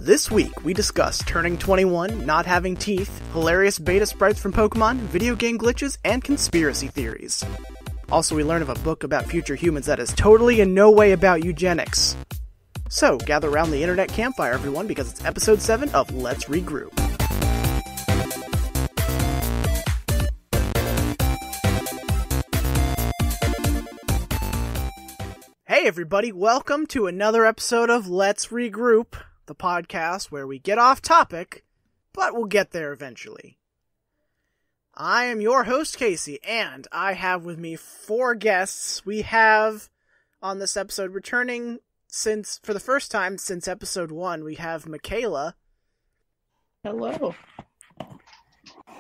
This week, we discuss turning 21, not having teeth, hilarious beta sprites from Pokemon, video game glitches, and conspiracy theories. Also, we learn of a book about future humans that is totally in no way about eugenics. So, gather around the internet campfire, everyone, because it's episode 7 of Let's Regroup. Hey everybody, welcome to another episode of Let's Regroup, the podcast where we get off topic, but we'll get there eventually. I am your host, Casey, and I have with me 4 guests. We have, on this episode, returning for the first time since episode 1, we have Michaela. Hello.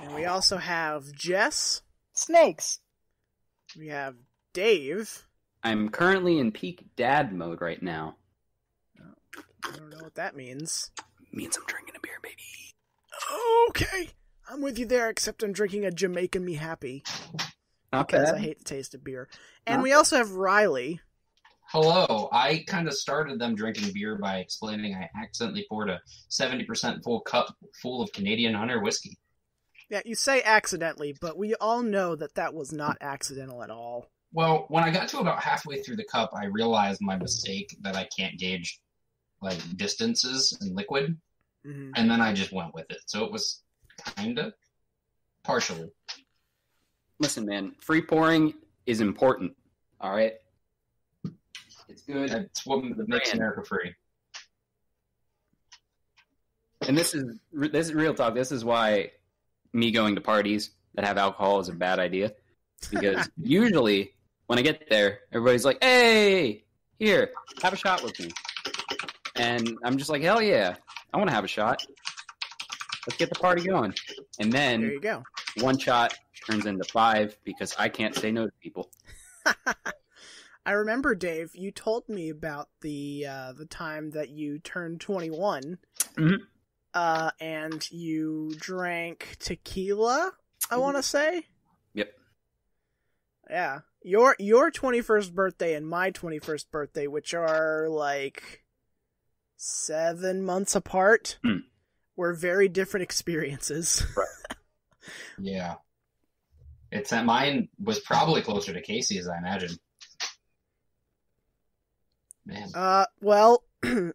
And we also have Jess. Snakes. We have Dave. I'm currently in peak dad mode right now. I don't know what that means. It means I'm drinking a beer, baby. Okay. I'm with you there, except I'm drinking a Jamaican Me Happy. Okay. Because I hate the taste of beer. And we also have Riley. Hello. I kind of started them drinking beer by explaining I accidentally poured a 70% full cup full of Canadian Hunter whiskey. Yeah, you say accidentally, but we all know that that was not accidental at all. Well, when I got to about halfway through the cup, I realized my mistake that I can't gauge distances in liquid, and then I just went with it. So it was kinda partially. Listen, man, free pouring is important. All right, it's good. That's what makes America free. And this is real talk. This is why me going to parties that have alcohol is a bad idea, because usually when I get there, everybody's like, "Hey, here, have a shot with me." And I'm just like, hell yeah, I want to have a shot. Let's get the party going. And then there you go. One shot turns into 5 because I can't say no to people. I remember, Dave, you told me about the time that you turned 21, and you drank tequila, I want to say? Yep. Yeah. Your 21st birthday and my 21st birthday, which are 7 months apart, were very different experiences. Right. Yeah. It's that mine was probably closer to Casey's, I imagine. Man. Well,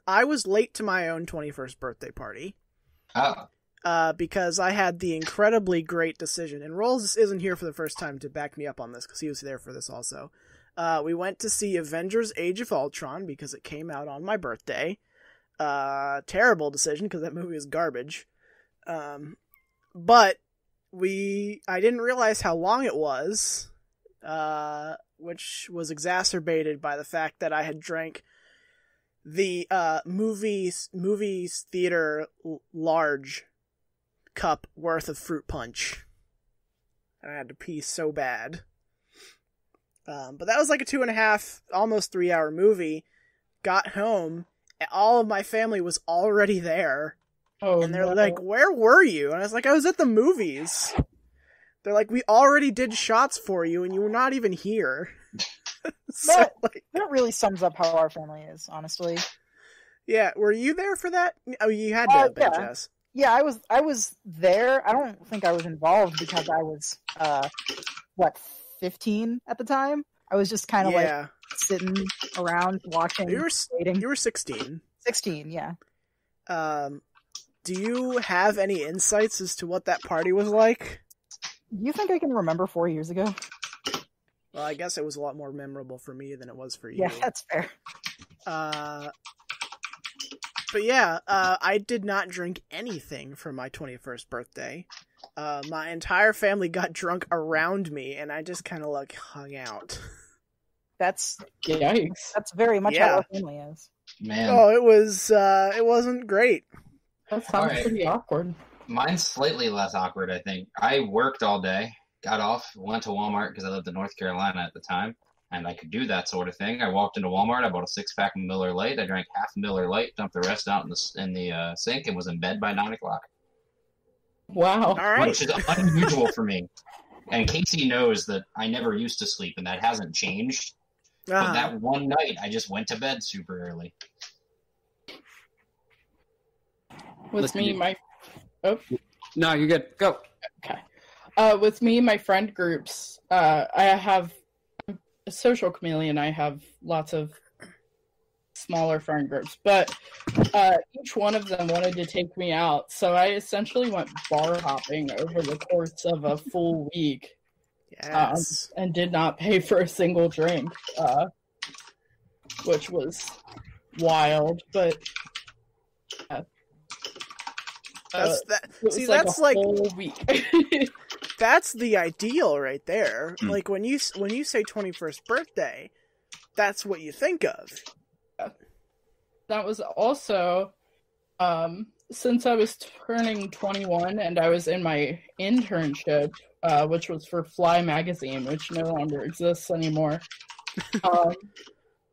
I was late to my own 21st birthday party. Oh. Because I had the incredibly great decision, and Rolls isn't here for the first time to back me up on this, because he was there for this also. We went to see Avengers Age of Ultron, because it came out on my birthday. Terrible decision, because that movie is garbage. But I didn't realize how long it was, which was exacerbated by the fact that I had drank the movies theater large cup worth of fruit punch. And I had to pee so bad. But that was like a 2.5, almost 3 hour movie. Got home, and all of my family was already there. Oh, and they're like, "Where were you?" And I was like, "I was at the movies." They're like, "We already did shots for you, and you were not even here." So, that really sums up how our family is, honestly. Yeah, were you there for that? Oh, you had to have been, Jess. Yeah, I was there. I don't think I was involved because I was 15 at the time. I was just kind of sitting around watching. Waiting. You were 16. 16, yeah. Do you have any insights as to what that party was like? You think I can remember 4 years ago? Well, I guess it was a lot more memorable for me than it was for you. Yeah, that's fair. But yeah, I did not drink anything for my 21st birthday. My entire family got drunk around me, and I just kind of hung out. That's yikes. That's very much how our family is. Man. Oh, it wasn't great. That sounds pretty awkward. Mine's slightly less awkward, I think. I worked all day, got off, went to Walmart because I lived in North Carolina at the time, and I could do that sort of thing. I walked into Walmart, I bought a 6-pack of Miller Lite, I drank half Miller Lite, dumped the rest out in the sink, and was in bed by 9 o'clock. Wow. All right. Which is unusual for me. And Casey knows that I never used to sleep, and that hasn't changed. But that one night, I just went to bed super early. with me, my... Oh. No, you're good. Go. Okay. With me, my friend groups, I have a social chameleon. I have lots of smaller friend groups, but each one of them wanted to take me out, so I essentially went bar hopping over the course of a full week. Yes. And did not pay for a single drink, which was wild, but that's like whole week. That's the ideal right there. Like when you say 21st birthday, that's what you think of. That was also since I was turning 21 and I was in my internship, which was for Fly magazine, which no longer exists anymore.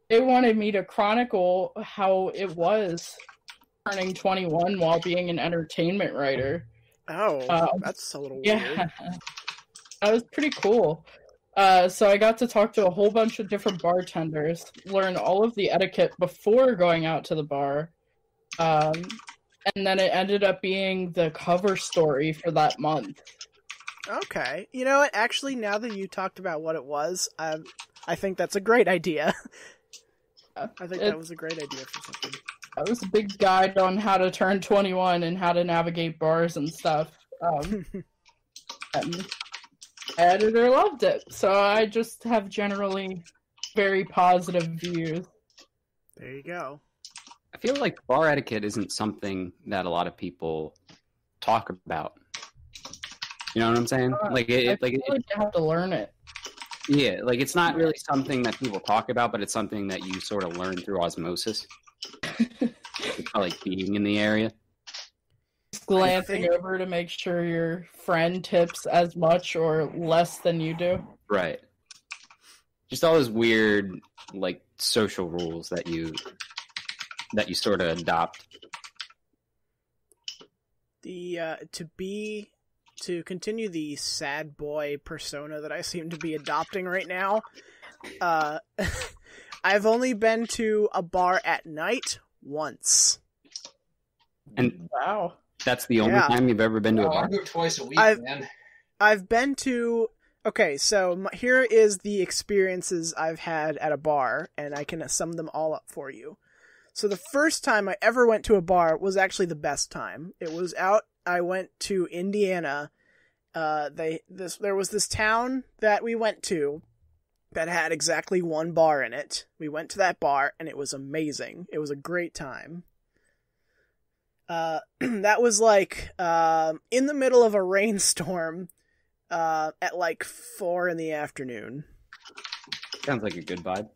They wanted me to chronicle how it was turning 21 while being an entertainment writer. Oh, that's a little weird. That was pretty cool. So I got to talk to a whole bunch of different bartenders, learn all of the etiquette before going out to the bar, and then it ended up being the cover story for that month. Okay. You know what? Actually, now that you talked about what it was, I think that's a great idea. I think that was a great idea for something. That was a big guide on how to turn 21 and how to navigate bars and stuff. And the editor loved it, so I just have generally very positive views. There you go. I feel like bar etiquette isn't something that a lot of people talk about. You know what I'm saying? I feel like you have to learn it. Yeah, like it's not really something that people talk about, but it's something that you sort of learn through osmosis. It's not like being in the area. Just glancing over to make sure your friend tips as much or less than you do. Right. Just all those weird, like, social rules that you sort of adopt. To continue the sad boy persona that I seem to be adopting right now, I've only been to a bar at night once. And wow, that's the only time you've ever been to a bar? I go twice a week, man. I've been to... Okay, so here is the experiences I've had at a bar, and I can sum them all up for you. So the first time I ever went to a bar was actually the best time. It was I went to Indiana. There was this town that we went to that had exactly one bar in it. We went to that bar, and it was amazing. It was a great time. That was like in the middle of a rainstorm at like 4 p.m. Sounds like a good vibe.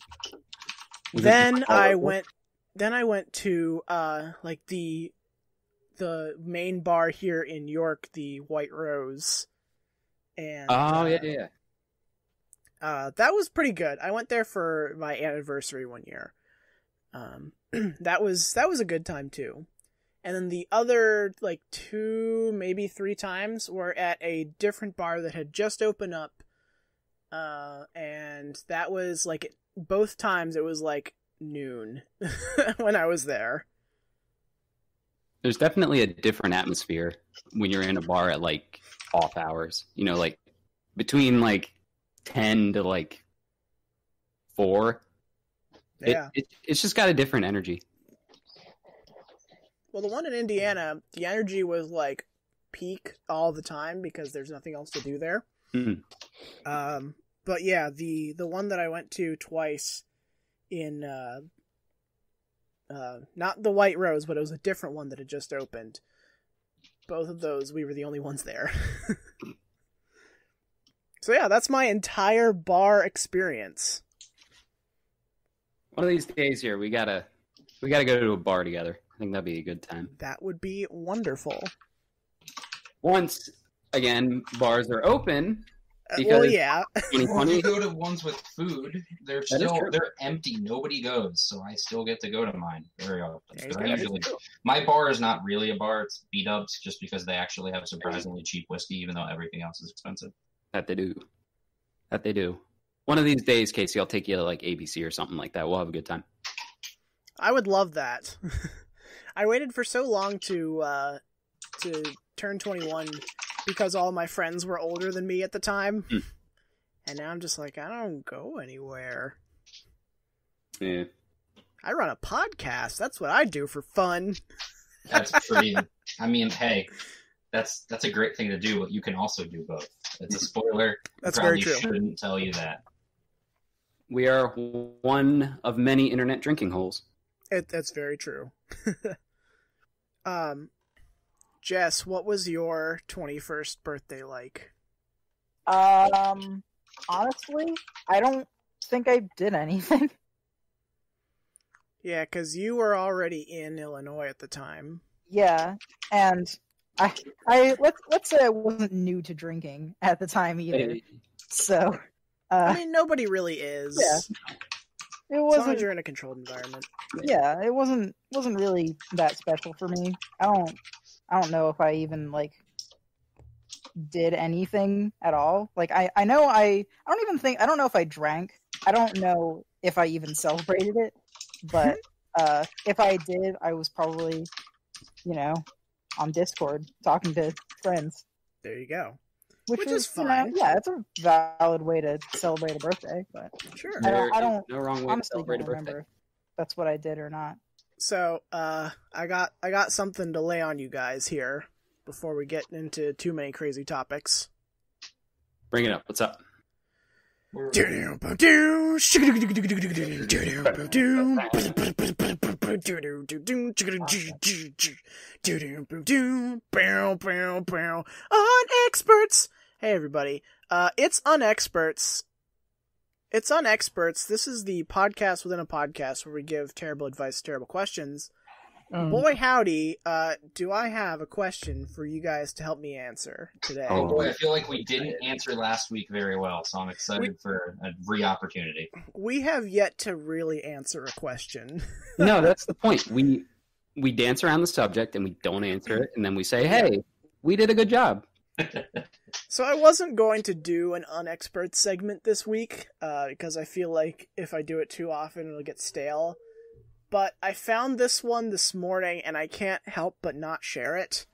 Then I went to like the main bar here in York, the White Rose, and yeah. That was pretty good. I went there for my anniversary one year. That was a good time too. And then the other, like, 2, maybe 3 times were at a different bar that had just opened up. And that was, like, both times it was, like, noon when I was there. There's definitely a different atmosphere when you're in a bar at, like, off hours. You know, like, between, like, 10 to, like, 4. Yeah. It's just got a different energy. Well, the one in Indiana, the energy was, like, peak all the time because there's nothing else to do there. Mm-hmm. But yeah, the one that I went to twice in, not the White Rose, but it was a different one that had just opened. Both of those, we were the only ones there. So yeah, that's my entire bar experience. One of these days here, we gotta go to a bar together. I think that'd be a good time. That would be wonderful. Once again, bars are open. Well, yeah. When you go to ones with food, they're empty. Nobody goes, so I still get to go to mine very often. My bar is not really a bar; it's B-dubs, just because they actually have surprisingly cheap whiskey, even though everything else is expensive. That they do. One of these days, Casey, I'll take you to like ABC or something like that. We'll have a good time. I would love that. I waited for so long to turn 21 because all my friends were older than me at the time. And now I'm just like, I don't go anywhere. Yeah. I run a podcast. That's what I do for fun. That's pretty... I mean, hey, that's a great thing to do, but you can also do both. It's a spoiler. That's very true. Shouldn't tell you that. We are one of many internet drinking holes. That's very true. Jess, what was your 21st birthday like? Honestly, I don't think I did anything. Yeah, because you were already in Illinois at the time. Yeah, and I let's say I wasn't new to drinking at the time either. So, I mean, nobody really is. Yeah, it wasn't. As long as you're in a controlled environment. Yeah, it wasn't really that special for me. I don't know if I even like did anything at all. Like I know I don't know if I drank. I don't know if I even celebrated it. But if I did, I was probably, on Discord talking to friends. There you go. Which is fine. Yeah, it's a valid way to celebrate a birthday. But sure, I don't no wrong way honestly to celebrate don't a birthday. remember if that's what I did or not. So, I got something to lay on you guys here before we get into too many crazy topics. Bring it up. What's up? Unexperts. Hey everybody. It's Unexperts. It's Unexperts. This is the podcast within a podcast where we give terrible advice, terrible questions. Boy howdy, do I have a question for you guys to help me answer today. Oh boy, I feel like we didn't answer last week very well, so I'm excited for a re-opportunity. We have yet to really answer a question. No, that's the point. We dance around the subject and we don't answer it, and then we say, hey, we did a good job. So I wasn't going to do an Unexpert segment this week, because I feel like if I do it too often, it'll get stale. But I found this one this morning, and I can't help but not share it,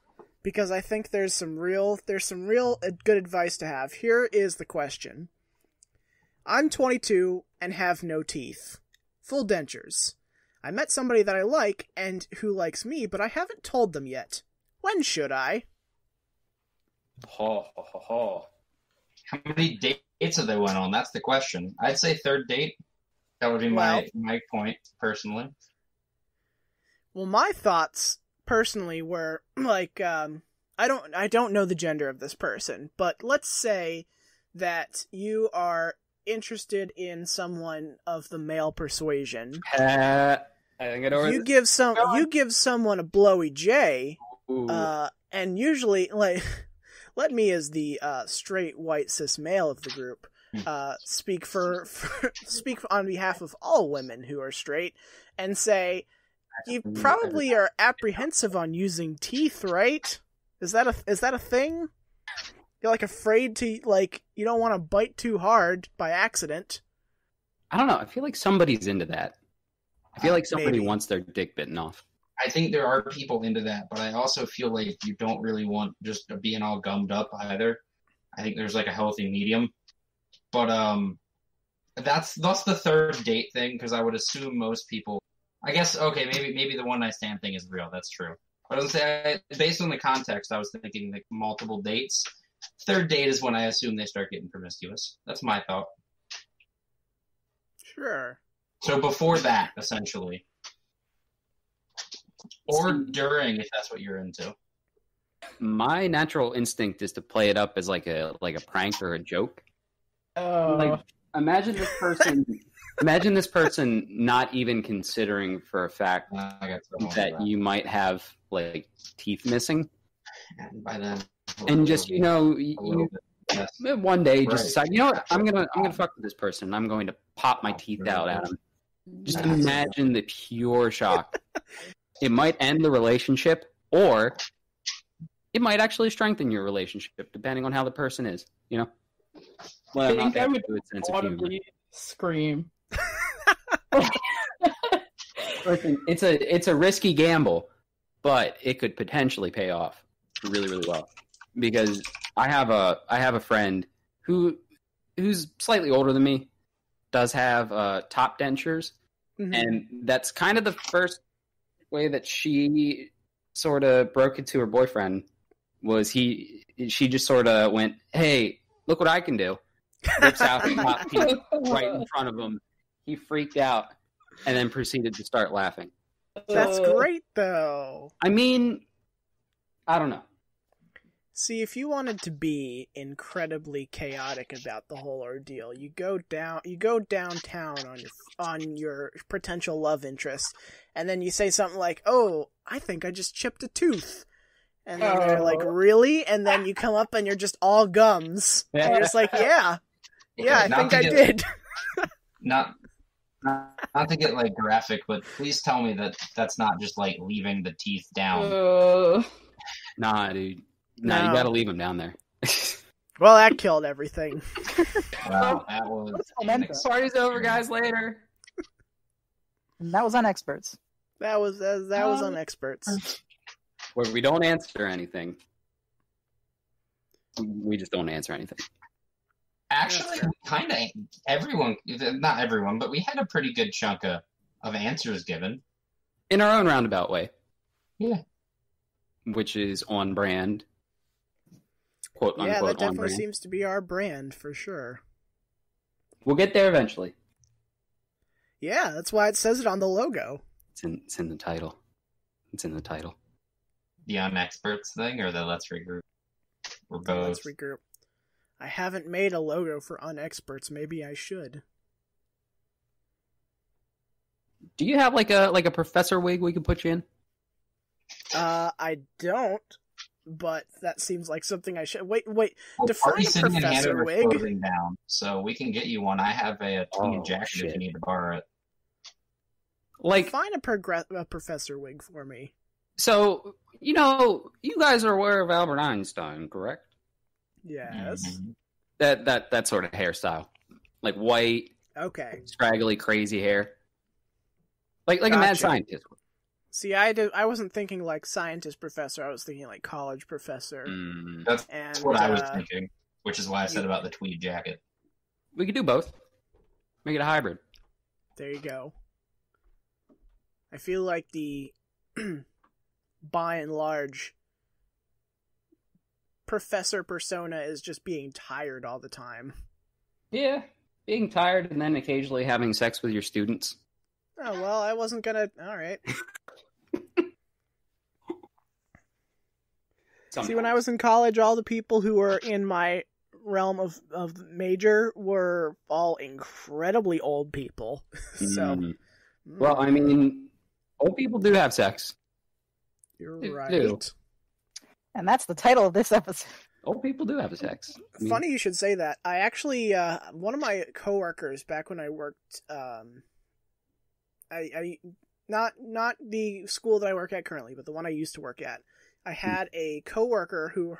because I think there's some real good advice to have. Here is the question. I'm 22 and have no teeth. Full dentures. I met somebody that I like, and who likes me, but I haven't told them yet. When should I? Ho, ho, ho, ho. How many dates have they went on? That's the question. I'd say third date. That would be my point, personally. Well, my thoughts, personally, were, like, I don't know the gender of this person, but let's say that you are interested in someone of the male persuasion. I think I know where you give someone a blowy J, and usually, like, let me as the straight white cis male of the group speak on behalf of all women who are straight and say you probably are apprehensive on using teeth, right? Is that a thing? You're like afraid to, like, you don't want to bite too hard by accident. I don't know. I feel like somebody's into that. I feel like somebody wants their dick bitten off. I think there are people into that, but I also feel like you don't really want just being all gummed up either. I think there's like a healthy medium. But that's the third date thing, because I would assume most people, I guess, okay, maybe the one night stand thing is real. That's true. But I was say, based on the context, I was thinking like multiple dates. Third date is when I assume they start getting promiscuous. That's my thought. Sure. So before that, essentially. Or during, if that's what you're into. My natural instinct is to play it up as like a prank or a joke. Like, imagine this person not even considering for a fact that you might have like teeth missing. And by then, and just one day just decide, you know what, I'm gonna fuck with this person. I'm going to pop my teeth out at him. Just imagine the pure shock. It might end the relationship, or it might actually strengthen your relationship, depending on how the person is. You know. Well, I think I would audibly scream. Listen, it's a risky gamble, but it could potentially pay off really, really well. Because I have a friend who's slightly older than me, does have top dentures, and that's kind of the first way that she sort of broke it to her boyfriend. Was she just sort of went, "Hey, look what I can do!" Rips out the top teeth right in front of him. He freaked out and then proceeded to start laughing. That's great, though. I mean, I don't know. See, if you wanted to be incredibly chaotic about the whole ordeal, you go downtown on your potential love interest, and then you say something like, "Oh, I think I just chipped a tooth." And then they're like, "Really?" And then you come up and you're just all gums. And you're just like, yeah, I think I did. Not to get like graphic, but please tell me that that's not just like leaving the teeth down. Nah, dude. No, you gotta leave them down there. Well, that killed everything. Wow, that was... Party's over, guys. Later. And that was on experts. That was on experts. Where we don't answer anything. We just don't answer anything. Actually, kind of everyone, not everyone, but we had a pretty good chunk of answers given. In our own roundabout way. Yeah. Which is on brand. Quote, unquote, yeah, that definitely on brand. seems to be our brand, for sure. We'll get there eventually. Yeah, that's why it says it on the logo. It's in the title. It's in the title. The unexperts thing or the Let's Regroup? Or both? Let's Regroup. I haven't made a logo for unexperts. Maybe I should. Do you have like a professor wig we could put you in? I don't, but that seems like something I should. Wait. Well, Define Party's a sitting in professor Hanover wig. clothing down, so we can get you one. I have a tweed jacket shit. if you need to borrow it. Like, Define a professor wig for me. so, you guys are aware of Albert Einstein, correct? Yes. Mhm. That sort of hairstyle. Like white, Okay. scraggly, crazy hair. Like a mad Gotcha. scientist. See, I wasn't thinking like scientist professor. I was thinking like college professor. That's And what I was thinking, which is why I said about the tweed jacket. We could do both. Make it a hybrid. There you go. I feel like the, by and large, professor persona is just being tired all the time. Yeah. Being tired and then occasionally having sex with your students. Oh, well, I wasn't gonna... Alright. See, when I was in college, all the people who were in my realm of major were all incredibly old people. So... Well, I mean, old people do have sex. You're They right. do. And that's the title of this episode. Old people do have sex. I mean, Funny you should say that. I actually, one of my coworkers back when I worked, not the school that I work at currently, but the one I used to work at. I had a coworker who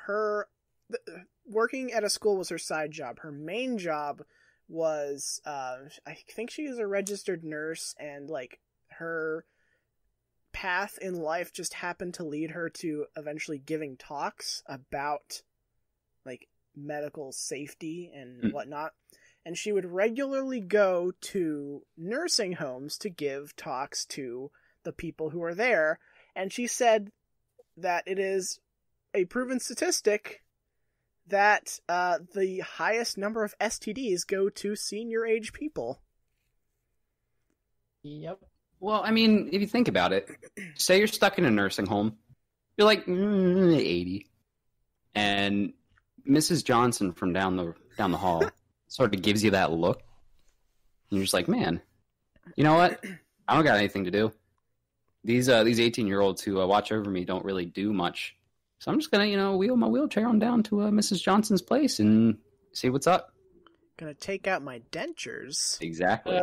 working at a school was her side job. Her main job was, I think she was a registered nurse, and like her path in life just happened to lead her to eventually giving talks about like medical safety and whatnot. And she would regularly go to nursing homes to give talks to the people who are there. And she said that it is a proven statistic that the highest number of STDs go to senior age people. Yep. well, I mean, if you think about it, say you're stuck in a nursing home. You're like 80. And Mrs. Johnson from down the hall sort of gives you that look. And you're just like, man, you know what? I don't got anything to do. These 18-year-olds who watch over me don't really do much. So I'm just going to, wheel my wheelchair on down to Mrs. Johnson's place and see what's up. Gonna take out my dentures. Exactly.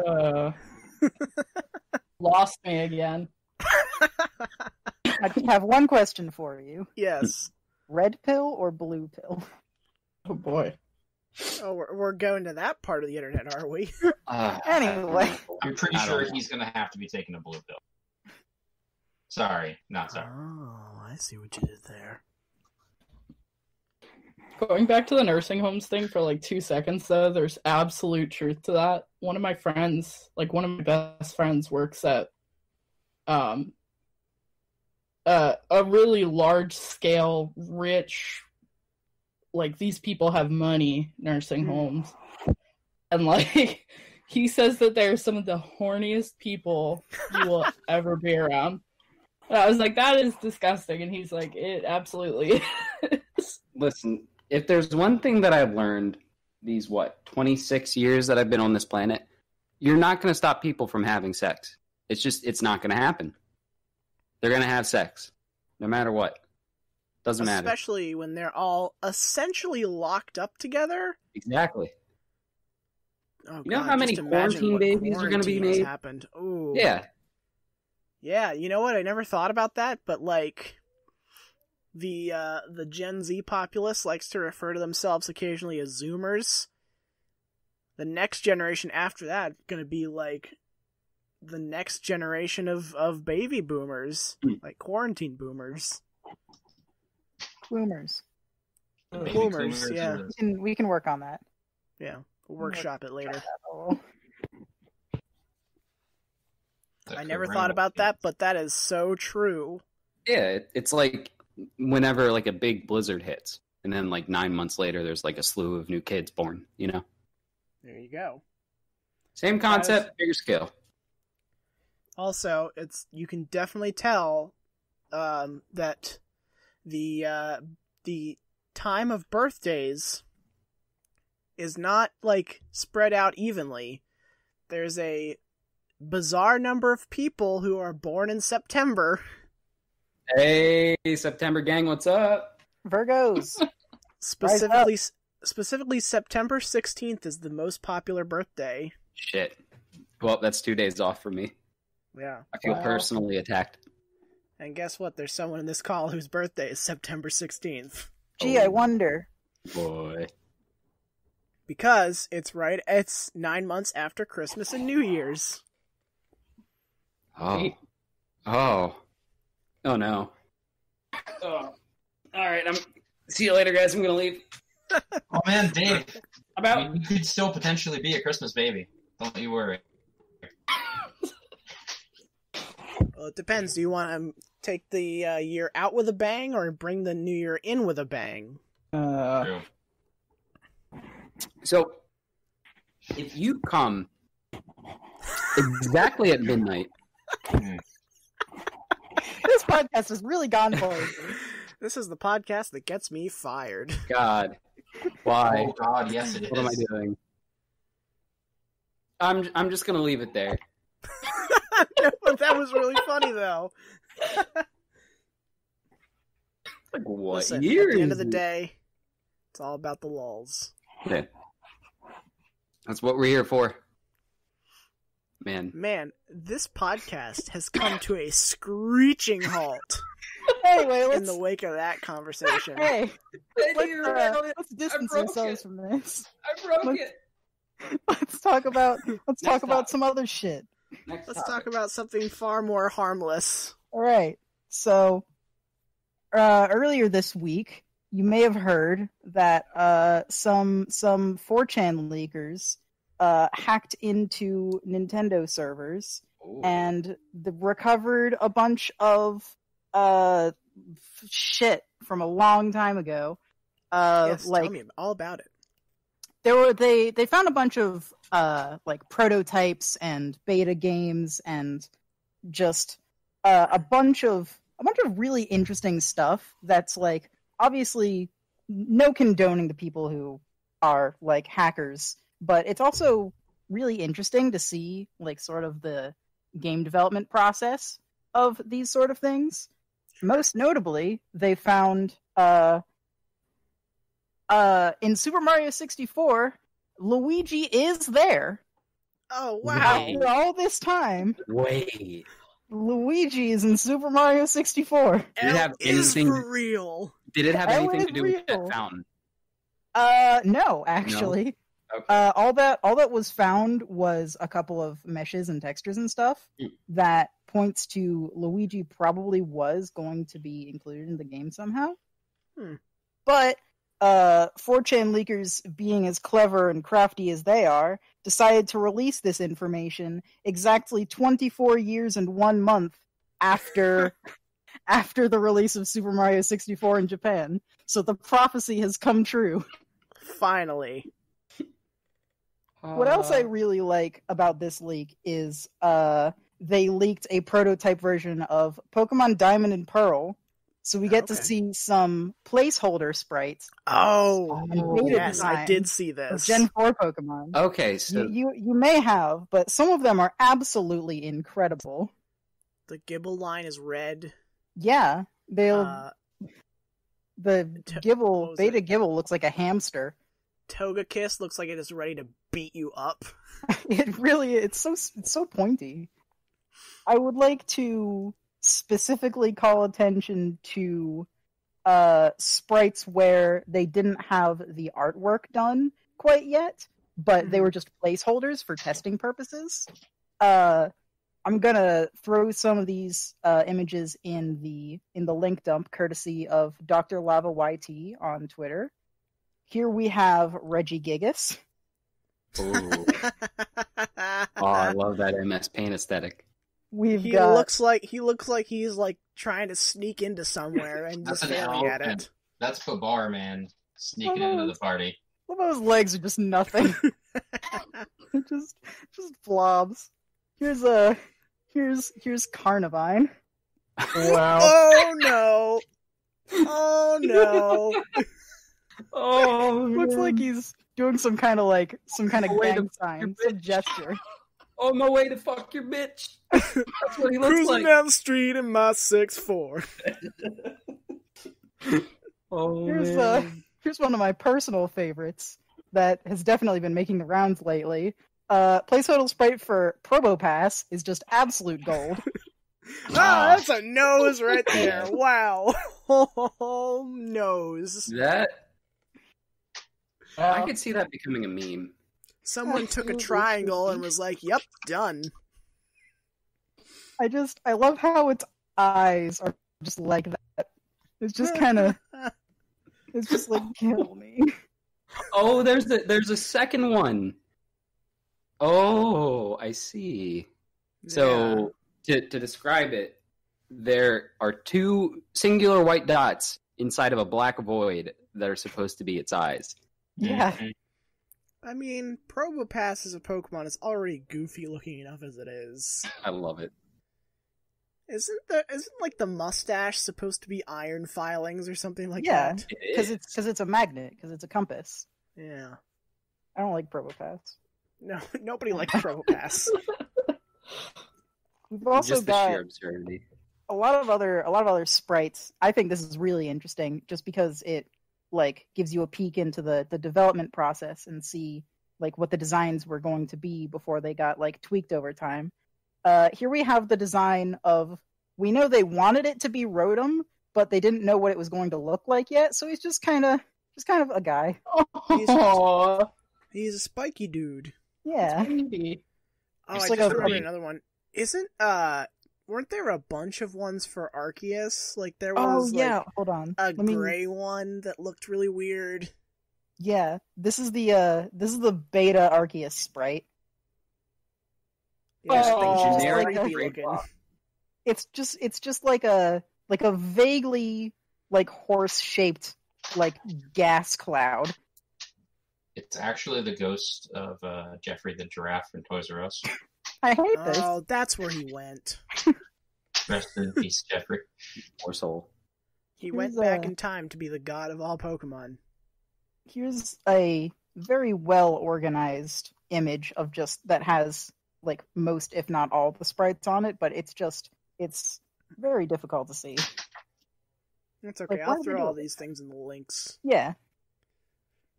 Lost me again. I have one question for you. Yes. Red pill or blue pill? Oh boy. Oh, we're going to that part of the internet, are we? Anyway. I'm pretty sure he's going to have to be taking a blue pill. Sorry, not sorry. Oh, I see what you did there. Going back to the nursing homes thing for like 2 seconds, though, there's absolute truth to that. One of my friends, like one of my best friends, works at a really large scale, rich, like these people have money nursing homes. And like he says that they're some of the horniest people you will ever be around. And I was like, that is disgusting. And he's like, it absolutely is. Listen, if there's one thing that I've learned these, 26 years that I've been on this planet, you're not going to stop people from having sex. It's not going to happen. They're going to have sex, no matter what. Doesn't matter. Especially when they're all essentially locked up together. Exactly. Oh, You know how many quarantine babies are going to be made? Happened. Ooh. Yeah. Yeah, you know what? I never thought about that, but like the Gen Z populace likes to refer to themselves occasionally as Zoomers. The next generation after that going to be like the next generation of baby boomers, like quarantine boomers. Boomers. Boomers, yeah. We can work on that. Yeah, we'll workshop it later. I never thought about that, but that is so true. Yeah, it's like whenever like a big blizzard hits, and then like 9 months later, there's like a slew of new kids born, you know? There you go. Same concept, bigger scale. Also, you can definitely tell that the time of birthdays is not like spread out evenly. There's a bizarre number of people who are born in September. Hey, September gang, what's up? Virgos. Specifically, September 16th is the most popular birthday. Shit. Well, that's 2 days off for me. Yeah. I feel personally attacked. And guess what? There's someone in this call whose birthday is September 16th. Gee, I wonder. Boy. Because it's 9 months after Christmas and New Year's. Oh. Oh. Oh, no. Oh. All right, see you later, guys. I'm going to leave. Oh, man, Dave. About... You could still potentially be a Christmas baby. Don't you worry. Well, it depends. Do you want to take the year out with a bang or bring the new year in with a bang? True. So, if you come exactly at midnight... This podcast has really gone forward. This is the podcast that gets me fired. God. Why? Oh, God, yes, it is. What am I doing? I'm just going to leave it there. No, but that was really funny, though. Like, what Listen, year at the end of is the it? day, it's all about the lulz. Yeah. That's what we're here for. Man, this podcast has come to a screeching halt Anyway, in the wake of that conversation. Hey, let's distance ourselves from this. I broke it. Let's talk about some other shit. Let's talk about something far more harmless. All right. So, earlier this week, you may have heard that some 4chan leakers hacked into Nintendo servers and recovered a bunch of shit from a long time ago. Yes, tell me all about it. They found a bunch of like prototypes and beta games and just a bunch of really interesting stuff that's like obviously no condoning the people who are like hackers, but it's also really interesting to see like sort of the game development process of these sort of things. Most notably, they found in Super Mario 64, Luigi is there. Oh, wow. After all this time, Wait. Luigi is in Super Mario 64. Did it have anything? For real. Did it have L anything is to do with real. that fountain? No, actually. Okay. All that was found was a couple of meshes and textures and stuff that points to Luigi probably was going to be included in the game somehow. But 4chan leakers, being as clever and crafty as they are, decided to release this information exactly 24 years and 1 month after the release of Super Mario 64 in Japan. So the prophecy has come true. Finally. What else I really like about this leak is they leaked a prototype version of Pokemon Diamond and Pearl. So we get to see some placeholder sprites. Oh, yes, design I did see this. Gen 4 Pokemon. Okay, so You may have, but some of them are absolutely incredible. The Gibble line is red. Yeah, What Gibble, was Beta it? Gibble looks like a hamster. Togekiss looks like it is ready to beat you up. It's so pointy. I would like to specifically call attention to sprites where they didn't have the artwork done quite yet, but they were just placeholders for testing purposes. I'm gonna throw some of these images in the link dump, courtesy of Dr. Lava YT on Twitter. Here we have Regigigas. oh, I love that MS Paint aesthetic. He looks like he's like trying to sneak into somewhere and That's just an failing at elephant. it. That's Babar, man, sneaking into the party. Some of those legs are just nothing. just blobs. Here's Carnivine. Wow. Oh no! Oh no! Oh, Looks like he's doing some kind of gang to sign, your some gesture. on my way to fuck your bitch. That's what he looks Cruising like. down the street in my 6'4". Oh, Here's one of my personal favorites that has definitely been making the rounds lately. Placeholder sprite for Probopass is just absolute gold. Ah, that's a nose right there. Wow. Oh, nose. That I could see that becoming a meme. Someone took a triangle and was like, "Yep, done." I love how its eyes are just like that. It's just kind of, it's just like, kill me. Oh, there's a second one. Oh, I see. So to describe it, there are two singular white dots inside of a black void that are supposed to be its eyes. Yeah. I mean, Probopass as a Pokemon is already goofy looking enough as it is. I love it. Isn't like the mustache supposed to be iron filings or something like Yeah. that? Because it's a magnet, because it's a compass. Yeah. I don't like Probopass. No, nobody likes Probopass. We've also Just the got sheer absurdity. a lot of other sprites. I think this is really interesting, just because it gives you a peek into the development process and see what the designs were going to be before they got tweaked over time. Here we have the design of. We know they wanted it to be Rotom, but they didn't know what it was going to look like yet. So he's just kind of a guy. He's a spiky dude. Yeah. Oh, Just I like just a- remembered another one. Weren't there a bunch of ones for Arceus? There Oh was yeah. Hold on. a Let me- gray one that looked really weird. Yeah. This is the beta Arceus sprite. Yeah, that thing's just generic creepy gray looking. block. It's just like a vaguely horse shaped gas cloud. It's actually the ghost of Jeffrey the giraffe from Toys R Us. I hate this. Oh, that's where he went. Rest in peace, Jeffrey. Poor soul. He went Here's back a- in time to be the god of all Pokemon. Here's a very well organized image of just that has most, if not all, the sprites on it, but it's very difficult to see. That's okay. Why I'll did they throw do all it? these things in the links. Yeah.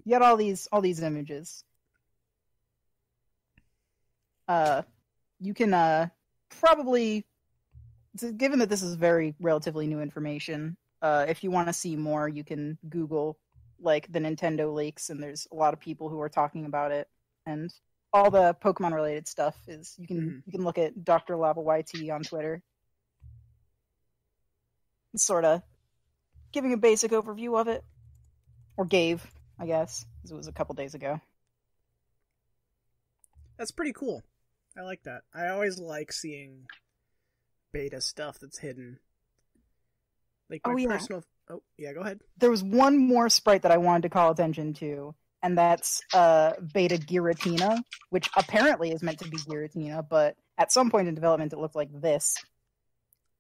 You got all these images. You can probably, given that this is very relatively new information, if you want to see more, you can Google the Nintendo leaks, and there's a lot of people who are talking about it. And all the Pokemon related stuff is you can look at Dr. Lava YT on Twitter. Sort of giving a basic overview of it. Or gave, I guess, because it was a couple days ago. That's pretty cool. I like that. I always like seeing beta stuff that's hidden. Like my personal... Oh, yeah, go ahead. There was one more sprite that I wanted to call attention to, and that's beta Giratina, which apparently is meant to be Giratina, but at some point in development it looked like this.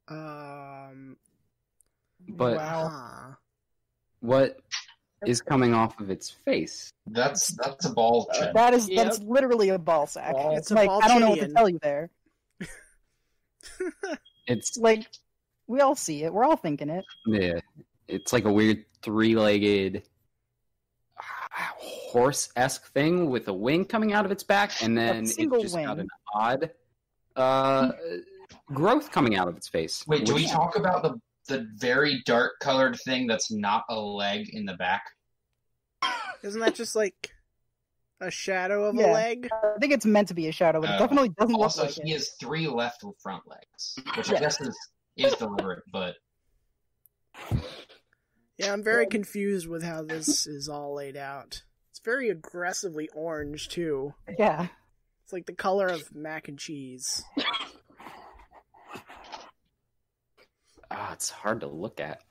But wow. What is coming off of its face? That's a ball check. That's literally a ball sack. It's a like, I don't know what to Balchinian. tell you there. It's Like, we all see it. We're all thinking it. yeah, it's like a weird three-legged horse-esque thing with a wing coming out of its back, and then it's single just got wing. an odd growth coming out of its face. Wait, do we talk about the very dark colored thing that's not a leg in the back? Isn't that just like a shadow of a Yeah. leg? I think it's meant to be a shadow, but it definitely doesn't look Also, like he it. has 3 left front legs, which I guess is deliberate, but Yeah, I'm very confused with how this is all laid out. It's very aggressively orange, too. Yeah. It's like the color of mac and cheese. It's hard to look at.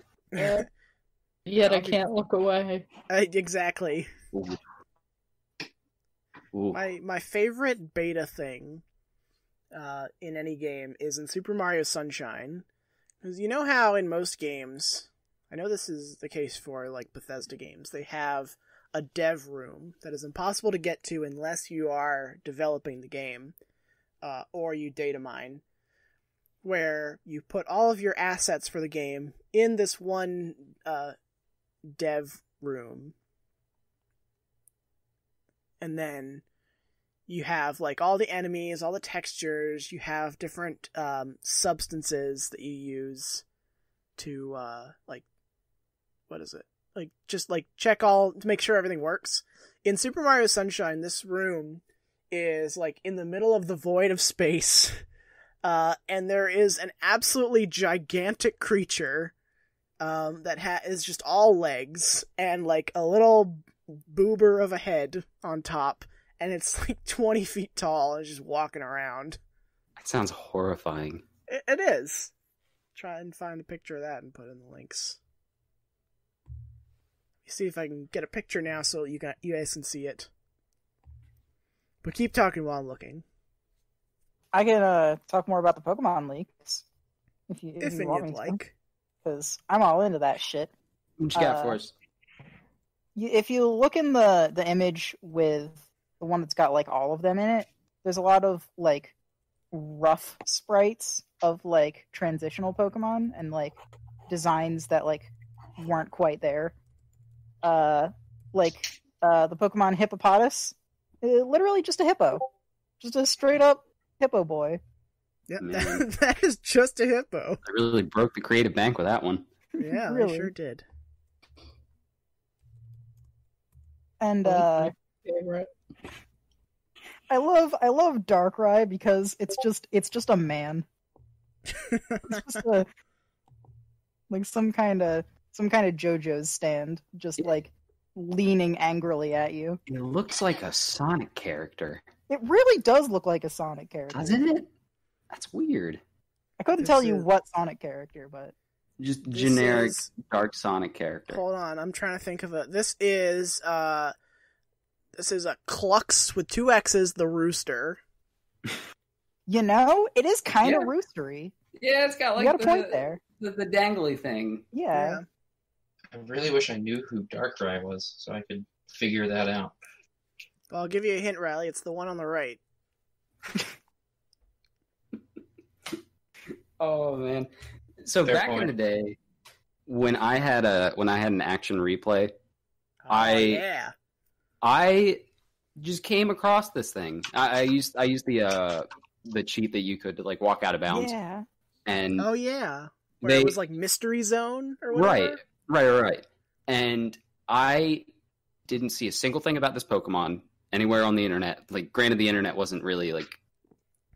Yet I can't look away. Exactly. Ooh. Ooh. My favorite beta thing in any game is in Super Mario Sunshine. Because you know how in most games, I know this is the case for like Bethesda games, they have a dev room that is impossible to get to unless you are developing the game or you data mine, where you put all of your assets for the game in this one dev room. And then you have like all the enemies, all the textures, you have different substances that you use to like, what is it? Like just like check all to make sure everything works. In Super Mario Sunshine, this room is like in the middle of the void of space. And there is an absolutely gigantic creature that is just all legs and like a little boober of a head on top, and it's like 20 feet tall and just walking around. That sounds horrifying. It is. Try and find a picture of that and put in the links. See if I can get a picture now so you guys can see it. But keep talking while I'm looking. I can talk more about the Pokemon leaks. If you If want you'd me to. like. Because I'm all into that shit. What you got for us? If you look in the image with the one that's got like all of them in it, there's a lot of like rough sprites of like transitional Pokemon and like designs that like weren't quite there. The Pokemon Hippopotas, literally just a hippo, just a straight up hippo boy. Yep, Man. that is just a hippo. I really broke the creative bank with that one. Yeah, Really? I sure did. And My favorite. I love Darkrai because it's just a man. It's just like some kind of JoJo's stand, just like leaning angrily at you. It looks like a Sonic character, It really does look like a Sonic character. doesn't it? That's weird. I couldn't This tell you is- what Sonic character, but Just This generic is- dark Sonic character. Hold on, I'm trying to think of it. This is a Clux with 2 X's, the rooster. you know, it is kind of Yeah. roostery. Yeah, it's got You got a point there. the dangly thing. Yeah. I really wish I knew who Darkrai was so I could figure that out. Well, I'll give you a hint, Riley. It's the one on the right. Oh man! So Fair back point. in the day, when I had an action replay, Oh, yeah. I just came across this thing. I used the cheat that you could like walk out of bounds, Yeah. and Oh, yeah. Where it was like Mystery Zone or whatever? right. And I didn't see a single thing about this Pokemon anywhere on the internet. Like, granted, the internet wasn't really like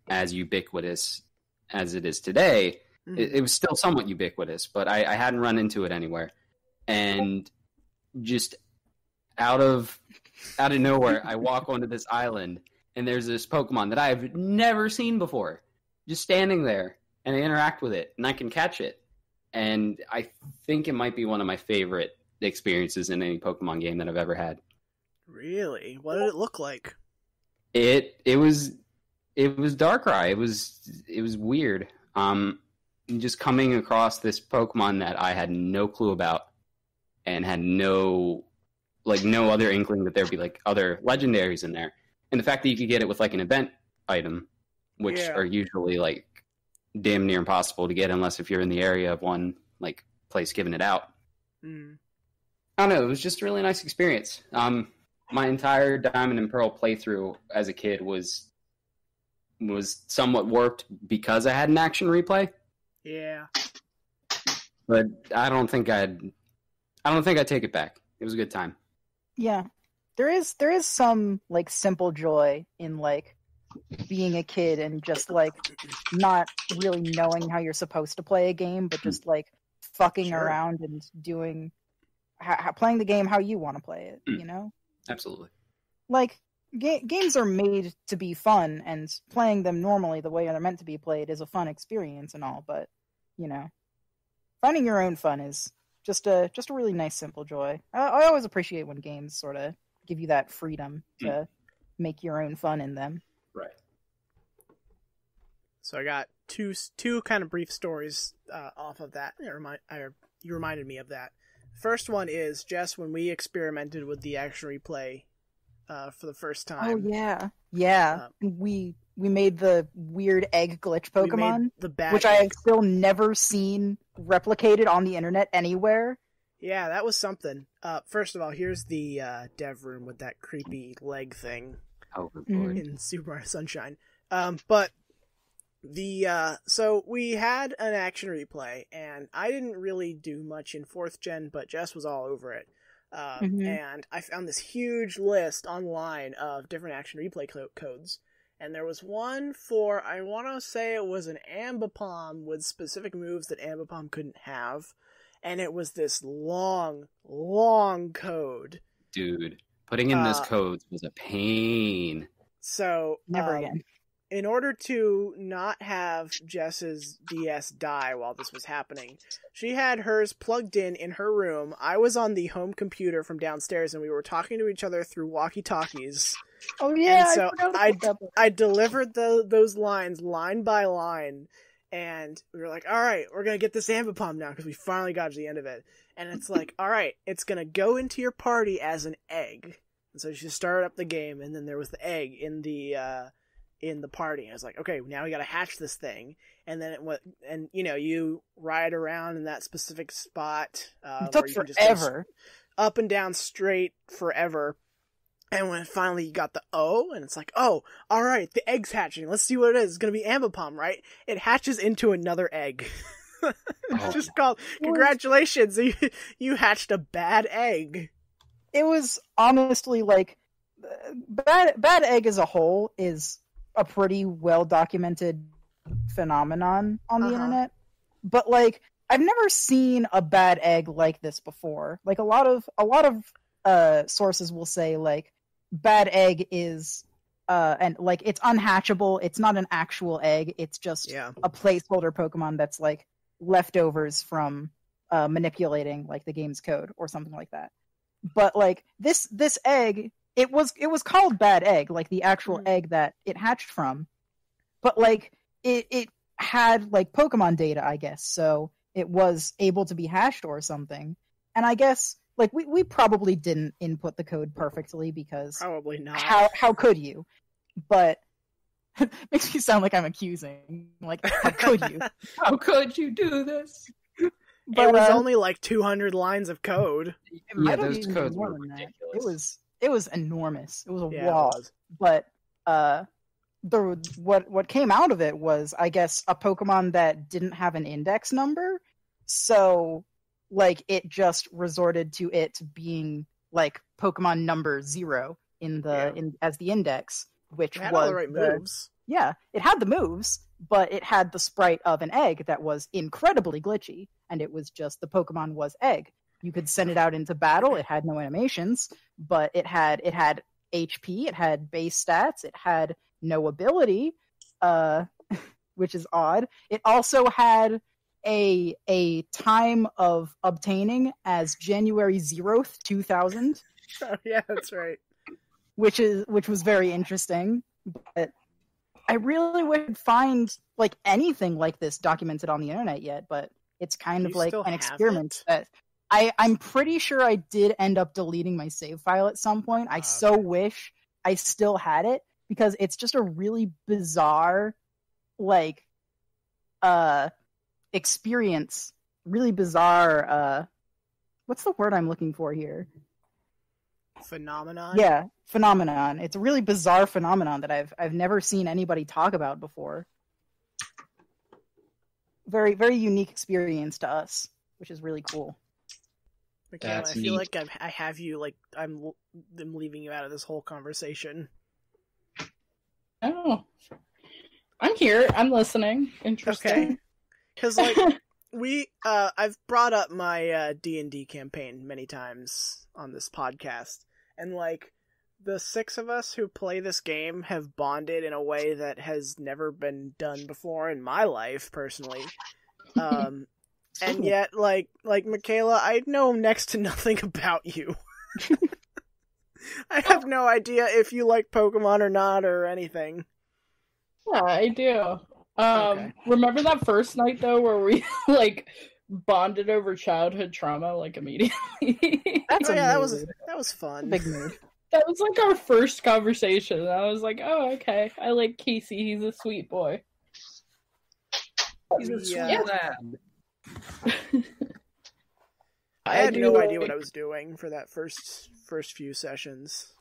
as ubiquitous as it is today. It was still somewhat ubiquitous, but I hadn't run into it anywhere. And just out of nowhere, I walk onto this island, and there's this Pokemon that I have never seen before, just standing there, and I interact with it, and I can catch it. And I think it might be one of my favorite experiences in any Pokemon game that I've ever had. Really? What did it look like? It was Darkrai. It was weird. Just coming across this Pokemon that I had no clue about, and had no other inkling that there'd be like other legendaries in there. And the fact that you could get it with like an event item, which are usually like damn near impossible to get unless if you're in the area of one like place giving it out. I don't know. It was just a really nice experience. My entire Diamond and Pearl playthrough as a kid was somewhat warped because I had an action replay. Yeah. But I don't think I'd take it back. It was a good time. Yeah. There is some like simple joy in like being a kid and just like not really knowing how you're supposed to play a game, but just like fucking around and doing playing the game how you want to play it, you know? Absolutely. Like games are made to be fun, and playing them normally the way they're meant to be played is a fun experience and all, but you know, finding your own fun is just a really nice simple joy. I always appreciate when games sort of give you that freedom to make your own fun in them. Right. So I got two kind of brief stories off of that. You reminded me of that. First one is just when we experimented with the action replay for the first time. Oh yeah. We made the weird egg glitch Pokemon, which I have still never seen replicated on the internet anywhere. Yeah, that was something. First of all, here's the dev room with that creepy leg thing in Super Mario Sunshine. But so we had an action replay, and I didn't really do much in 4th gen, but Jess was all over it. And I found this huge list online of different action replay codes. And there was one for, I want to say it was an Ambipom with specific moves that Ambipom couldn't have. And it was this long, long code. Dude, putting in those codes was a pain. So, never again. In order to not have Jess's DS die while this was happening, she had hers plugged in her room. I was on the home computer from downstairs, and we were talking to each other through walkie-talkies. Oh yeah, and so I delivered those lines line by line, and we were like, all right, we're going to get this Ambipom now, because we finally got to the end of it. And it's like, all right, it's going to go into your party as an egg. And so she started up the game, and then there was the egg in the party. And I was like, okay, now we got to hatch this thing. And then you ride around in that specific spot. It took forever. Up and down straight forever. And when finally you got the O, and it's like, oh, all right, the egg's hatching. Let's see what it is. It's going to be Ambipom, right? It hatches into another egg. It's just called, congratulations, you hatched a bad egg. It was honestly like, bad egg as a whole is a pretty well documented phenomenon on the internet. But like, I've never seen a bad egg like this before. Like a lot of sources will say like, bad egg is and like it's unhatchable, it's not an actual egg, it's just a placeholder Pokemon that's like leftovers from manipulating like the game's code or something like that. But like this egg, it was called bad egg, like the actual egg that it hatched from, but like it had like Pokemon data, I guess, so it was able to be hashed or something. And I guess like we probably didn't input the code perfectly, because probably not. How could you? But it makes me sound like I'm accusing. Like, how could you? How could you do this? But, it was only like 200 lines of code. Yeah, those codes were ridiculous. It was enormous. It was a wall. But what came out of it was, I guess, a Pokemon that didn't have an index number. So like it just resorted to it being like Pokemon number 0. in the as the index, which It had was all the right moves. Yeah, it had the moves, but it had the sprite of an egg that was incredibly glitchy, and it was just the Pokemon was egg. You could send it out into battle. It had no animations, but it had HP, it had base stats, it had no ability, which is odd. It also had a time of obtaining as January 0th, 2000. Oh, yeah, that's right. Which was very interesting. But I really would find like anything like this documented on the internet yet, but it's kind of like an experiment that I'm pretty sure I did end up deleting my save file at some point. I so wish I still had it, because it's just a really bizarre like experience, really bizarre what's the word I'm looking for here? Phenomenon? Yeah, phenomenon. It's a really bizarre phenomenon that I've never seen anybody talk about before. Very, very unique experience to us, which is really cool. Michaela, I feel like I have you, like, I'm leaving you out of this whole conversation. Oh. I'm here. I'm listening. Interesting. Okay. Because, like, I've brought up my D&D campaign many times on this podcast, and, like, the 6 of us who play this game have bonded in a way that has never been done before in my life, personally. And yet, like Michaela, I know next to nothing about you. I have no idea if you like Pokemon or not or anything. Yeah, I do. Okay. Remember that first night, though, where we, like, bonded over childhood trauma, like, immediately? That was fun. Big move. That was, like, our first conversation. I was like, oh, okay. I like Casey. He's a sweet boy. He's a sweet lad. I had no idea what I was doing for that first few sessions.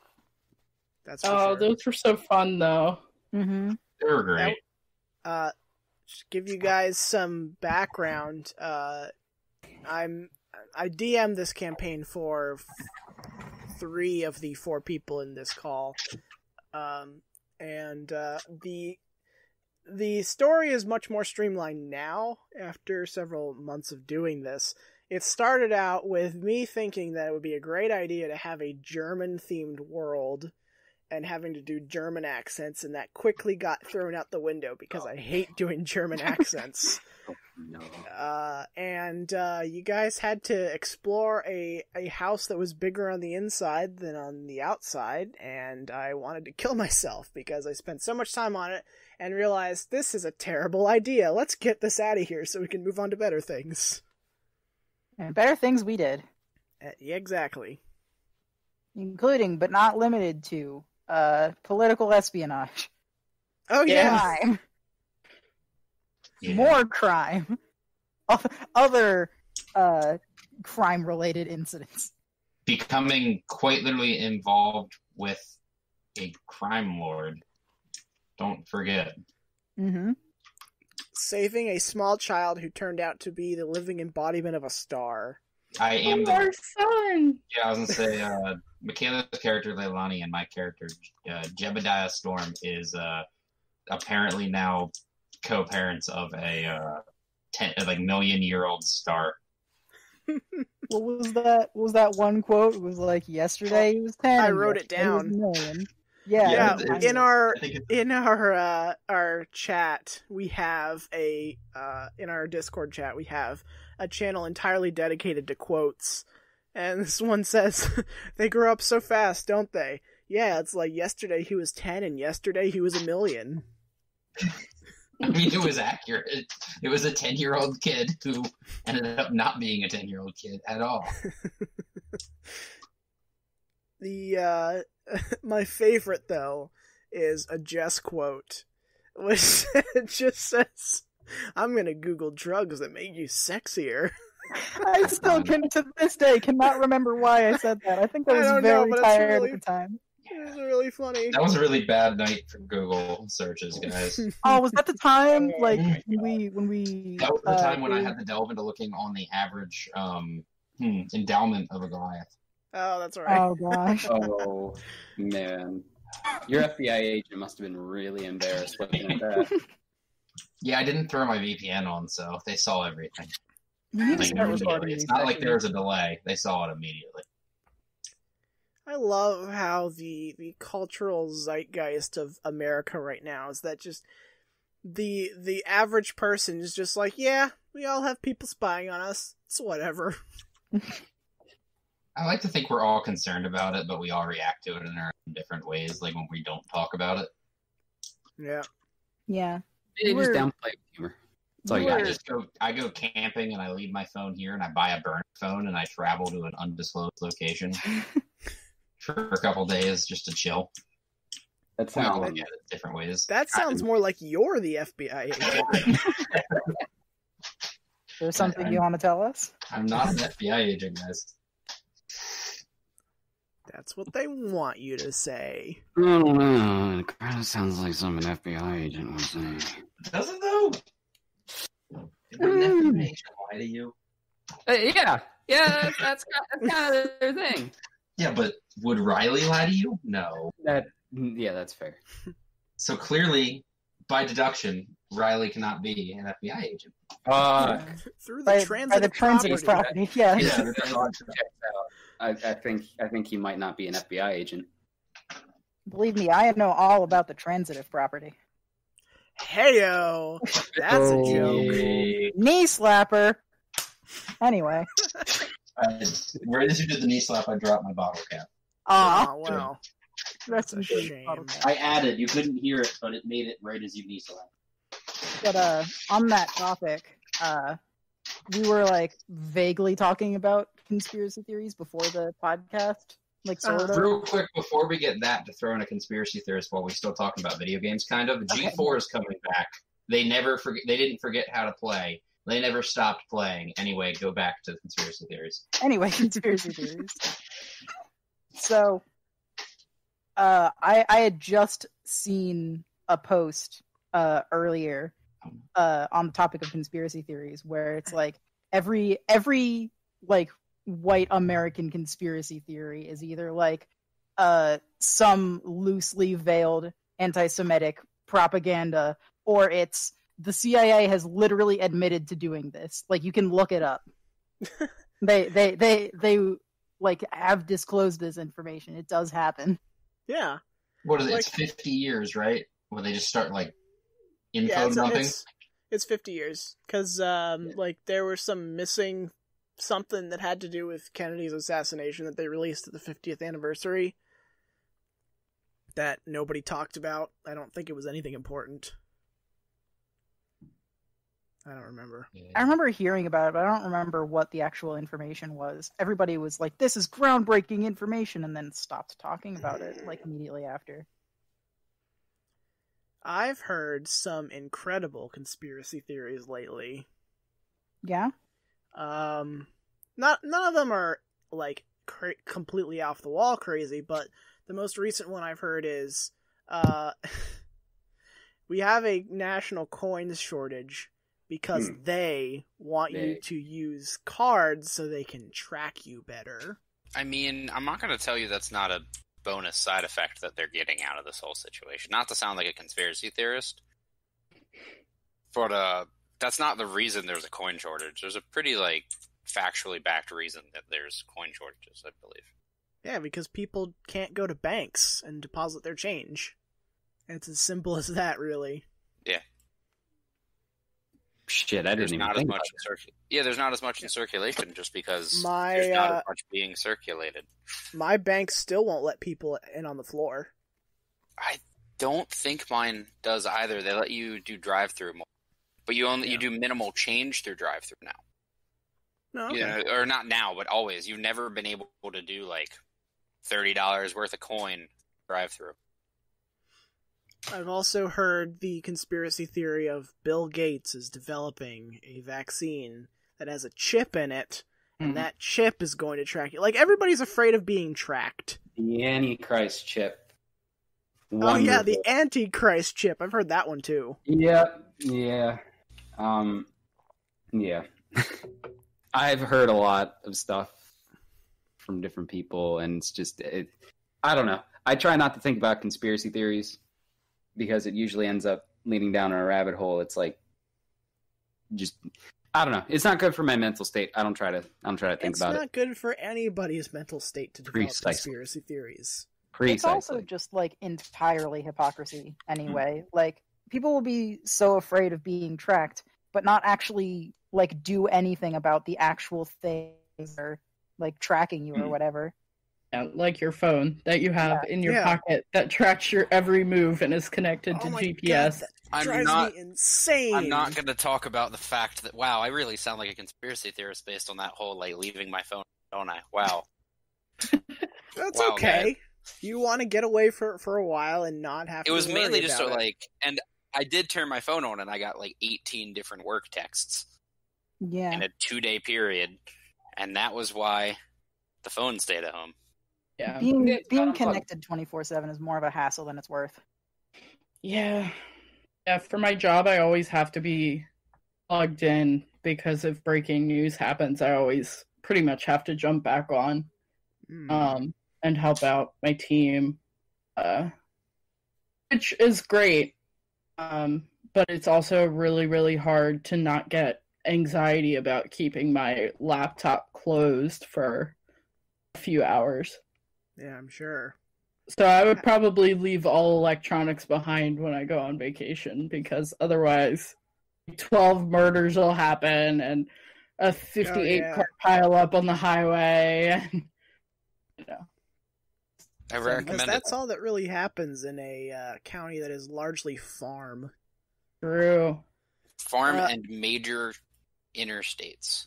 That's for sure. Those were so fun, though. Mm-hmm. They were great. Just give you guys some background. I DM'd this campaign for 3 of the 4 people in this call, and the story is much more streamlined now after several months of doing this. It started out with me thinking that it would be a great idea to have a German-themed world and having to do German accents, and that quickly got thrown out the window because I hate doing German accents. No. And you guys had to explore a house that was bigger on the inside than on the outside, and I wanted to kill myself because I spent so much time on it and realized this is a terrible idea. Let's get this out of here so we can move on to better things. And better things we did. Yeah, exactly. Including, but not limited to, political espionage. Oh, yeah. Crime. Yeah. More crime. Other crime-related incidents. Becoming quite literally involved with a crime lord. Don't forget. Mm-hmm. Saving a small child who turned out to be the living embodiment of a star. I am Our son! Yeah, I was gonna say, Michaela's character Leilani and my character Jebediah Storm is apparently now co-parents of a million-year-old star. What was that one quote? It was like, yesterday he was 10. I wrote it yesterday he was down. a million. Yeah. Yeah, it's- in our chat, we have in our Discord chat, we have a channel entirely dedicated to quotes. And this one says, they grow up so fast, don't they? Yeah, it's like yesterday he was 10 and yesterday he was a million. I mean, it was accurate. It was a 10-year-old kid who ended up not being a 10-year-old kid at all. My favorite, though, is a Jess quote, which just says, I'm gonna Google drugs that make you sexier. I still to this day cannot remember why I said that. I think I was very tired at the time. It was really funny. That was a really bad night for Google searches, guys. Oh, was that the time like when we That was the time when I had to delve into looking on the average endowment of a Goliath. Oh, that's right. Oh gosh. Oh, man. Your FBI agent must have been really embarrassed looking at that. Yeah, I didn't throw my VPN on, so they saw everything. You need to Like, start recording immediately. these It's not like sessions. there was a delay. They saw it immediately. I love how the cultural zeitgeist of America right now is that just the average person is just like, yeah, we all have people spying on us. It's whatever. I like to think we're all concerned about it, but we all react to it in our own different ways, like when we don't talk about it. Yeah. Yeah. They just We're- downplay humor. That's all you I got. I go camping and I leave my phone here and I buy a burner phone and I travel to an undisclosed location for a couple days just to chill. That We all sounds look at it different ways. That sounds more like you're the FBI agent. There's something you want to tell us? I'm not an FBI agent, guys. That's what they want you to say. I don't know. It kind of sounds like something an FBI agent would say. Doesn't though? Did an FBI agent lie to you? Yeah, that's kind of their thing. Yeah, but would Riley lie to you? No. Yeah, that's fair. So clearly, by deduction, Riley cannot be an FBI agent. Through the By transitive the transitive property. property, yeah. Yeah, Checks out. I think he might not be an FBI agent. Believe me, I know all about the transitive property. Heyo! That's a joke. Knee slapper. Anyway. Right as you did the knee slap, I dropped my bottle cap. Aw, Oh, wow. that's That's a shame. I added. You couldn't hear it, but it made it right as you knee slapped. But on that topic, we were like vaguely talking about conspiracy theories before the podcast, like sort of. Real quick, before we get that, to throw in a conspiracy theorist while we're still talking about video games, kind of. Okay. G4 is coming back. They never forget. They didn't forget how to play. They never stopped playing. Anyway, go back to conspiracy theories. Anyway, conspiracy theories. So, I had just seen a post earlier on the topic of conspiracy theories, where it's like every like white American conspiracy theory is either like some loosely veiled anti-Semitic propaganda, or it's the CIA has literally admitted to doing this. Like, you can look it up. They like have disclosed this information. It does happen. Yeah. What is it? Like- It's 50 years, right? Where they just start like info Yeah, dumping. it's 50 years. Because, like, there was some missing something that had to do with Kennedy's assassination that they released at the 50th anniversary that nobody talked about. I don't think it was anything important. I don't remember. I remember hearing about it, but I don't remember what the actual information was. Everybody was like, "This is groundbreaking information," and then stopped talking about it like immediately after. I've heard some incredible conspiracy theories lately. Yeah. None of them are like completely off the wall crazy, but the most recent one I've heard is we have a national coins shortage because they want you to use cards so they can track you better. I mean, I'm not going to tell you that's not a bonus side effect that they're getting out of this whole situation. Not to sound like a conspiracy theorist, but that's not the reason there's a coin shortage. There's a pretty, like, factually backed reason that there's coin shortages, I believe. Yeah, because people can't go to banks and deposit their change. It's as simple as that, really. Yeah. Shit, I There's didn't even not as think much in Yeah, there's not as much in circulation just because there's My not as much being circulated. my bank still won't let people in on the floor. I don't think mine does either. They let you do drive-through more, but you do minimal change through drive-through now. No, okay. Yeah, or not now, but always. You've never been able to do like $30 worth of coin drive-through. I've also heard the conspiracy theory of Bill Gates is developing a vaccine that has a chip in it, and that chip is going to track you. Like, everybody's afraid of being tracked. The Antichrist chip. Oh yeah, the Wonderful. Antichrist chip. I've heard that one too. Yeah. Yeah. I've heard a lot of stuff from different people, and it's just I don't know. I try not to think about conspiracy theories because it usually ends up leading down a rabbit hole. It's like just I don't know. It's not good for my mental state. I don't try to think about it. It's not good for anybody's mental state to develop conspiracy theories. It's also just like entirely hypocrisy anyway. Like people will be so afraid of being tracked, but not actually like do anything about the actual things or like tracking you or whatever. Yeah, like your phone that you have in your pocket that tracks your every move and is connected to GPS. God, drives me insane. I'm not going to talk about the fact that, wow, I really sound like a conspiracy theorist based on that whole, like, leaving my phone, don't I? Wow. That's okay. Man. You want to get away for a while and not have to. It was mainly just so, like, and I did turn my phone on and I got, like, 18 different work texts. Yeah. In a 2-day period. And that was why the phone stayed at home. Yeah. Being connected 24/7 is more of a hassle than it's worth. Yeah. Yeah, for my job, I always have to be plugged in because if breaking news happens, I always pretty much have to jump back on and help out my team, which is great. But it's also really, really hard to not get anxiety about keeping my laptop closed for a few hours. Yeah, I'm sure. So I would probably leave all electronics behind when I go on vacation because otherwise 12 murders will happen and a 58-car pile up on the highway. And, you know. I recommend that's all that really happens in a county that is largely farm. True. Farm and major interstates.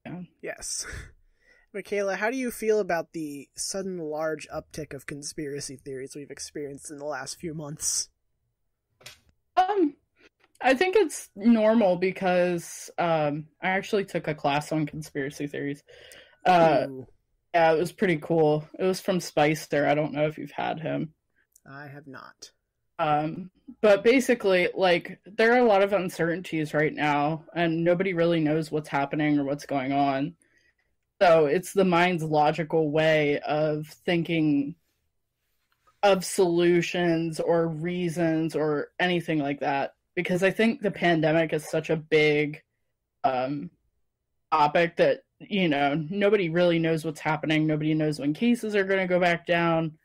Yeah. Yes. Michaela, how do you feel about the sudden large uptick of conspiracy theories we've experienced in the last few months? I think it's normal because I actually took a class on conspiracy theories. Yeah, it was pretty cool. It was from Spicer. I don't know if you've had him. I have not. But basically, like, there are a lot of uncertainties right now, and nobody really knows what's happening or what's going on. So it's the mind's logical way of thinking of solutions or reasons or anything like that. Because I think the pandemic is such a big topic that, you know, nobody really knows what's happening. Nobody knows when cases are going to go back down.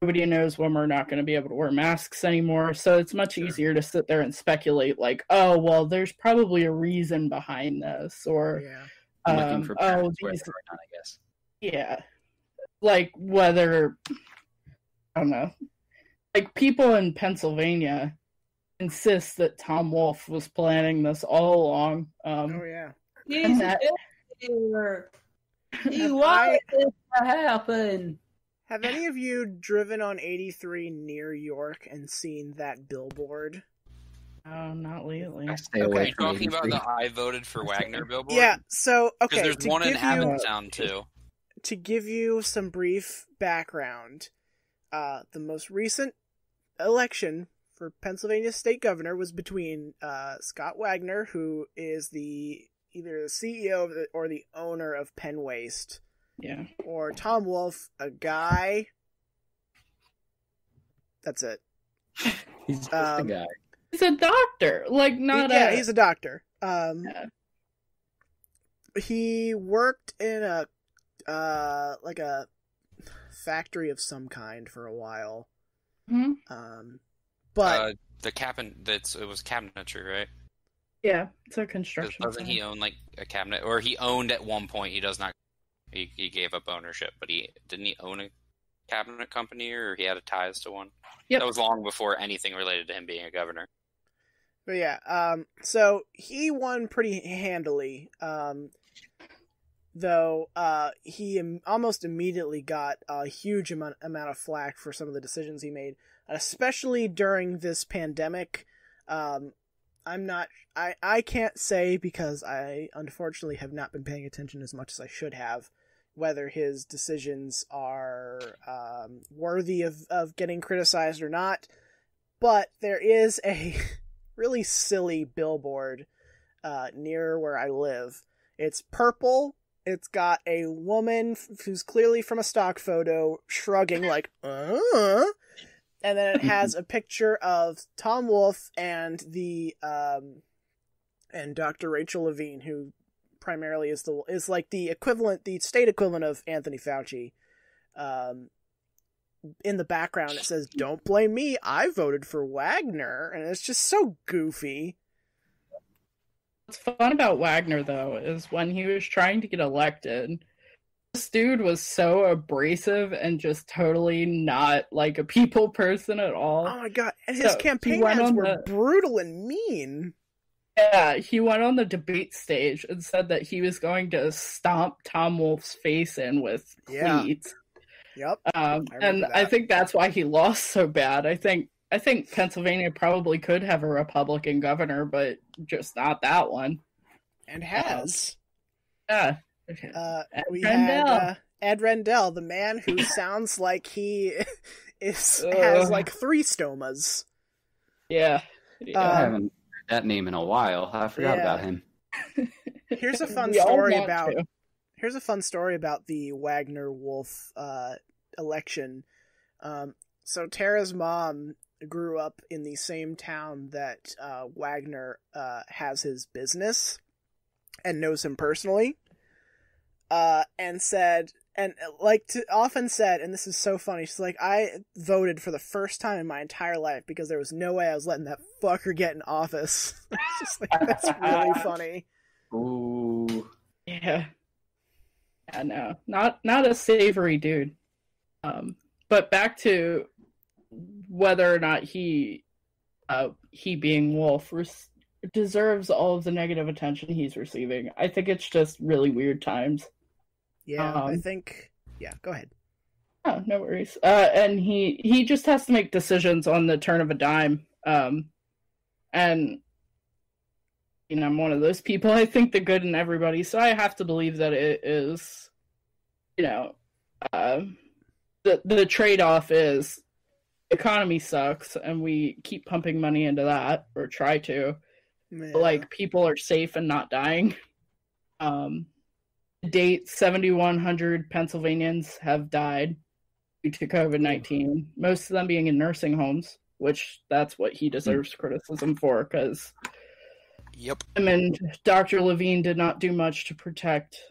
Nobody knows when we're not going to be able to wear masks anymore. So it's much easier to sit there and speculate like, oh, well, there's probably a reason behind this. Or... looking for patterns where they are not, I guess. Yeah. Like whether, I don't know, like people in Pennsylvania insist that Tom Wolfe was planning this all along. He's here. He wanted this to happen. Have any of you driven on 83 near York and seen that billboard? Oh, not lately. Are you talking about the I voted for Wagner billboard? Yeah, so, okay. Because there's one in Abbottstown, too. To give you some brief background, the most recent election for Pennsylvania state governor was between Scott Wagner, who is either the CEO or the owner of Penn Waste, or Tom Wolfe, a guy. That's it. He's just a guy. He's a doctor, like not he's a doctor. He worked in a like a factory of some kind for a while. But the cabinet it was cabinetry, right? Yeah, it's a construction. Doesn't he own like a cabinet, or he owned at one point? He does not. He gave up ownership, but didn't he own a cabinet company, or he had ties to one? Yep. That was long before anything related to him being a governor. But yeah, so he won pretty handily, though he almost immediately got a huge amount of flack for some of the decisions he made, especially during this pandemic. I can't say, because I unfortunately have not been paying attention as much as I should have, whether his decisions are worthy of getting criticized or not, but there is a really silly billboard near where I live. It's purple It's got a woman who's clearly from a stock photo shrugging like, and then it has a picture of Tom Wolfe and and Dr. Rachel Levine, who primarily is like the state equivalent of Anthony Fauci. In the background, it says, "Don't blame me, I voted for Wagner," and it's just so goofy. What's fun about Wagner, though, is when he was trying to get elected, this dude was so abrasive and just totally not like a people person at all. Oh my god, and his campaign ads were brutal and mean. Yeah, he went on the debate stage and said that he was going to stomp Tom Wolfe's face in with cleats. Yep. And I think that's why he lost so bad. I think Pennsylvania probably could have a Republican governor, but just not that one. And has. Yeah. We had Ed Rendell, the man who sounds like he has like 3 stomas. Yeah. I haven't heard that name in a while. I forgot about him. Here's a fun story about the Wagner Wolfe election. So Tara's mom grew up in the same town that Wagner has his business and knows him personally, and often said, and this is so funny, she's like, I voted for the first time in my entire life because there was no way I was letting that fucker get in office. It's just like, that's really funny. Ooh. Yeah. Yeah, no. Not a savory dude. But back to whether or not he being Wolf deserves all of the negative attention he's receiving. I think it's just really weird times. Yeah, I think... Yeah, go ahead. Oh, no worries. And he just has to make decisions on the turn of a dime. And, you know, I'm one of those people. I think the good in everybody, so I have to believe that it is, you know, the trade-off is economy sucks, and we keep pumping money into that, or try to. Yeah. But, like, people are safe and not dying. To date, 7,100 Pennsylvanians have died due to COVID-19, most of them being in nursing homes, which that's what he deserves criticism for, because Yep. him and Dr. Levine did not do much to protect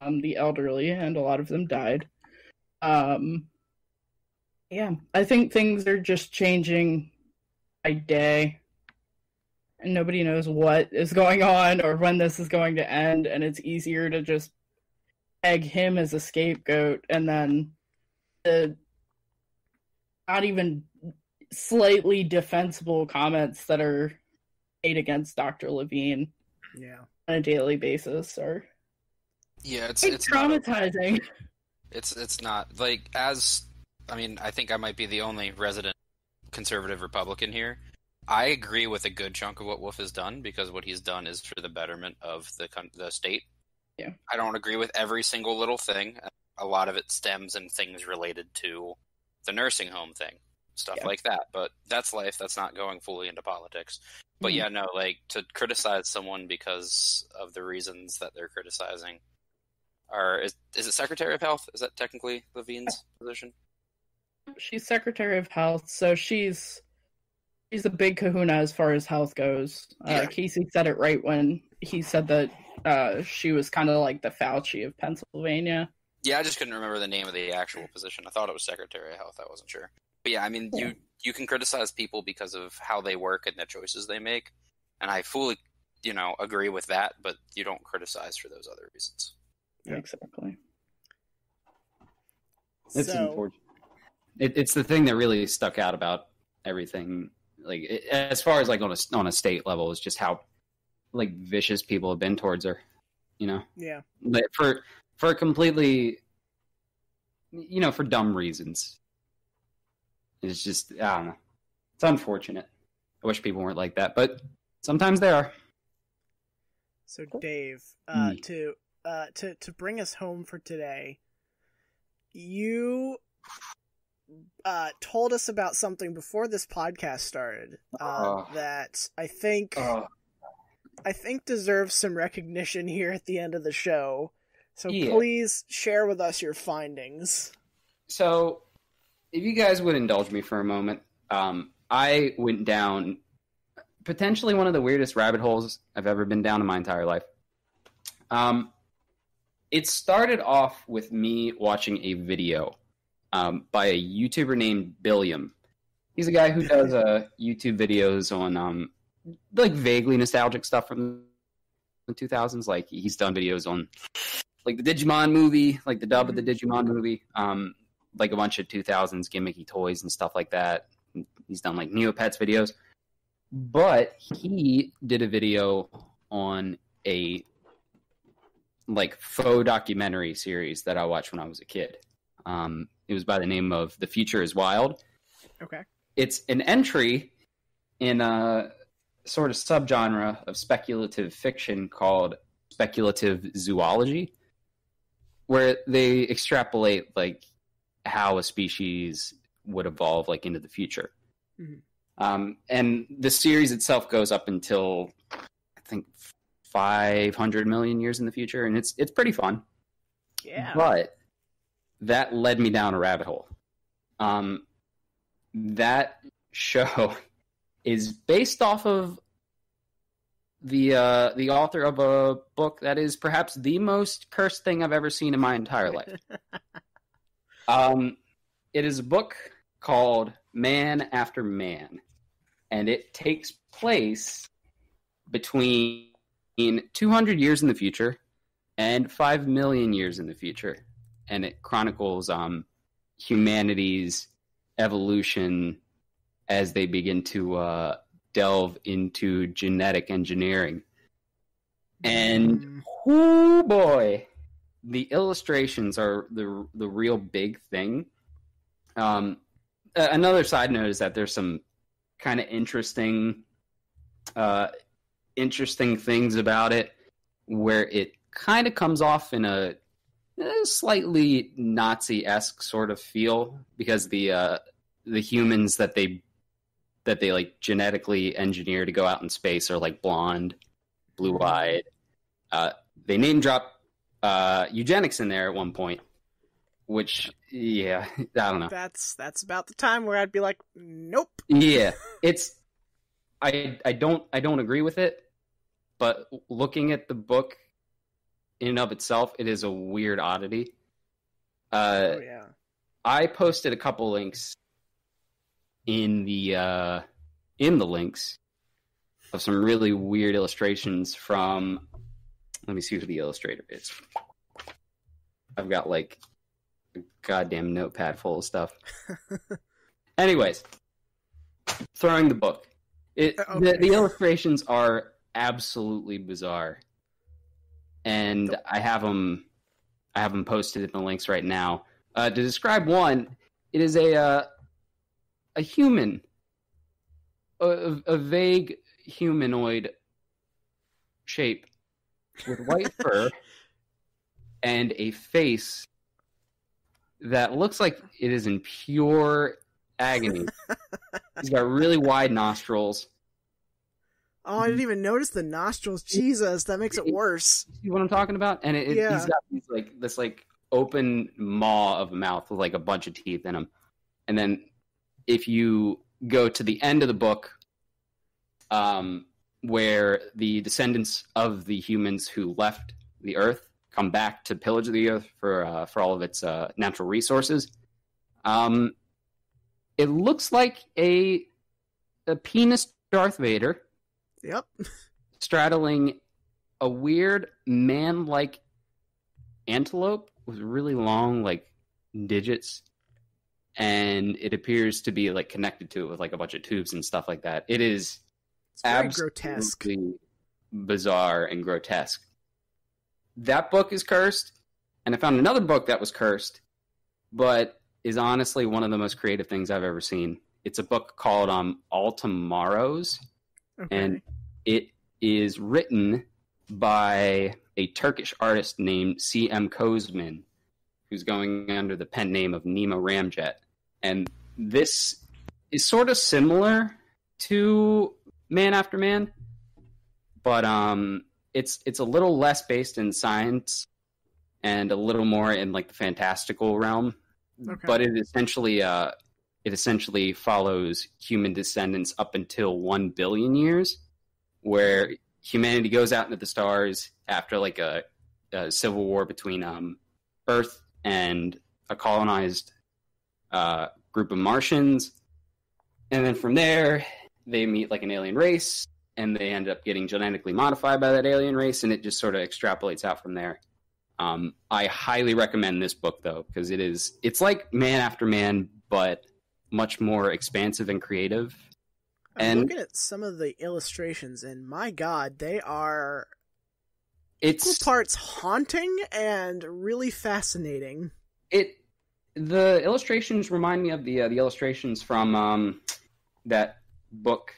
the elderly, and a lot of them died. Yeah, I think things are just changing by day, and nobody knows what is going on or when this is going to end, and it's easier to just peg him as a scapegoat, and then the not even slightly defensible comments that are made against Dr. Levine on a daily basis are it's traumatizing. It's not like, as I mean, I think I might be the only resident conservative Republican here. I agree with a good chunk of what Wolf has done, because what he's done is for the betterment of the state. Yeah, I don't agree with every single little thing. A lot of it stems in things related to the nursing home thing, stuff like that. But that's life. That's not going fully into politics. But yeah, no, like, to criticize someone because of the reasons that they're criticizing. Is it Secretary of Health? Is that technically Levine's position? She's Secretary of Health, so she's a big kahuna as far as health goes. Casey said it right when he said that she was kind of like the Fauci of Pennsylvania. Yeah, I just couldn't remember the name of the actual position. I thought it was Secretary of Health. I wasn't sure. But yeah, I mean, you can criticize people because of how they work and the choices they make, and I fully, agree with that. But you don't criticize for those other reasons. Yeah, exactly. It's unfortunate. It's the thing that really stuck out about everything. Like, as far as like on a state level, is just how like vicious people have been towards her. Yeah. But for completely, for dumb reasons. It's just, I don't know. It's unfortunate. I wish people weren't like that, but sometimes they are. So Dave, to bring us home for today, you told us about something before this podcast started that I think deserves some recognition here at the end of the show. So Yeah. please share with us your findings. So, if you guys would indulge me for a moment, I went down potentially one of the weirdest rabbit holes I've ever been down in my entire life. It started off with me watching a video by a YouTuber named Billiam. He's a guy who does YouTube videos on like vaguely nostalgic stuff from the 2000s. Like he's done videos on like the Digimon movie, like the dub of the Digimon movie, like a bunch of 2000s gimmicky toys and stuff like that. He's done like Neopets videos. But he did a video on a like faux documentary series that I watched when I was a kid. It was by the name of The Future is Wild. Okay. It's an entry in a sort of subgenre of speculative fiction called speculative zoology, where they extrapolate like how a species would evolve like into the future. Mm-hmm. And the series itself goes up until I think 500 million years in the future, and it's pretty fun. Yeah. But that led me down a rabbit hole. That show is based off of the author of a book that is perhaps the most cursed thing I've ever seen in my entire life. It is a book called Man After Man, and it takes place between 200 years in the future and 5 million years in the future, and it chronicles humanity's evolution as they begin to delve into genetic engineering. And oh boy, the illustrations are the real big thing. Another side note is that there's some kind of interesting things about it, where it kind of comes off in a slightly Nazi-esque sort of feel, because the humans that they like genetically engineer to go out in space are like blonde, blue-eyed. They name drop eugenics in there at one point, which I don't know. That's about the time where I'd be like, nope. Yeah, it's I don't agree with it, but looking at the book in and of itself, it is a weird oddity. Oh yeah. I posted a couple links in the links of some really weird illustrations from. Let me see who the illustrator is. I've got like a goddamn notepad full of stuff. Anyways, throwing the book. The illustrations are absolutely bizarre, and I have them posted in the links right now. To describe one, it is a human, a vague humanoid shape with white fur and a face that looks like it is in pure agony. He's got really wide nostrils. Oh, I didn't even notice the nostrils. Jesus, that makes it worse. See what I'm talking about? And he's got this open maw of a mouth with like a bunch of teeth in him. And then if you go to the end of the book, where the descendants of the humans who left the Earth come back to pillage the Earth for all of its natural resources, it looks like a penis Darth Vader. Yep. Straddling a weird man-like antelope with really long like digits, and it appears to be like connected to it with like a bunch of tubes and stuff like that. It is very grotesque, grotesque, bizarre, and grotesque. That book is cursed, and I found another book that was cursed, but is honestly one of the most creative things I've ever seen. It's a book called All Tomorrows. Okay. And it is written by a Turkish artist named C.M. Kozman, who's going under the pen name of Nemo Ramjet. And this is sort of similar to Man After Man, but it's a little less based in science and a little more in like the fantastical realm. Okay. But it essentially follows human descendants up until 1 billion years, where humanity goes out into the stars after like a civil war between Earth and a colonized group of Martians, and then from there they meet like an alien race, and they end up getting genetically modified by that alien race, and it just sort of extrapolates out from there. I highly recommend this book though, because it's like Man After Man, but much more expansive and creative. I'm looking at some of the illustrations, and my God, they are equal parts haunting and really fascinating. The illustrations remind me of the illustrations from that book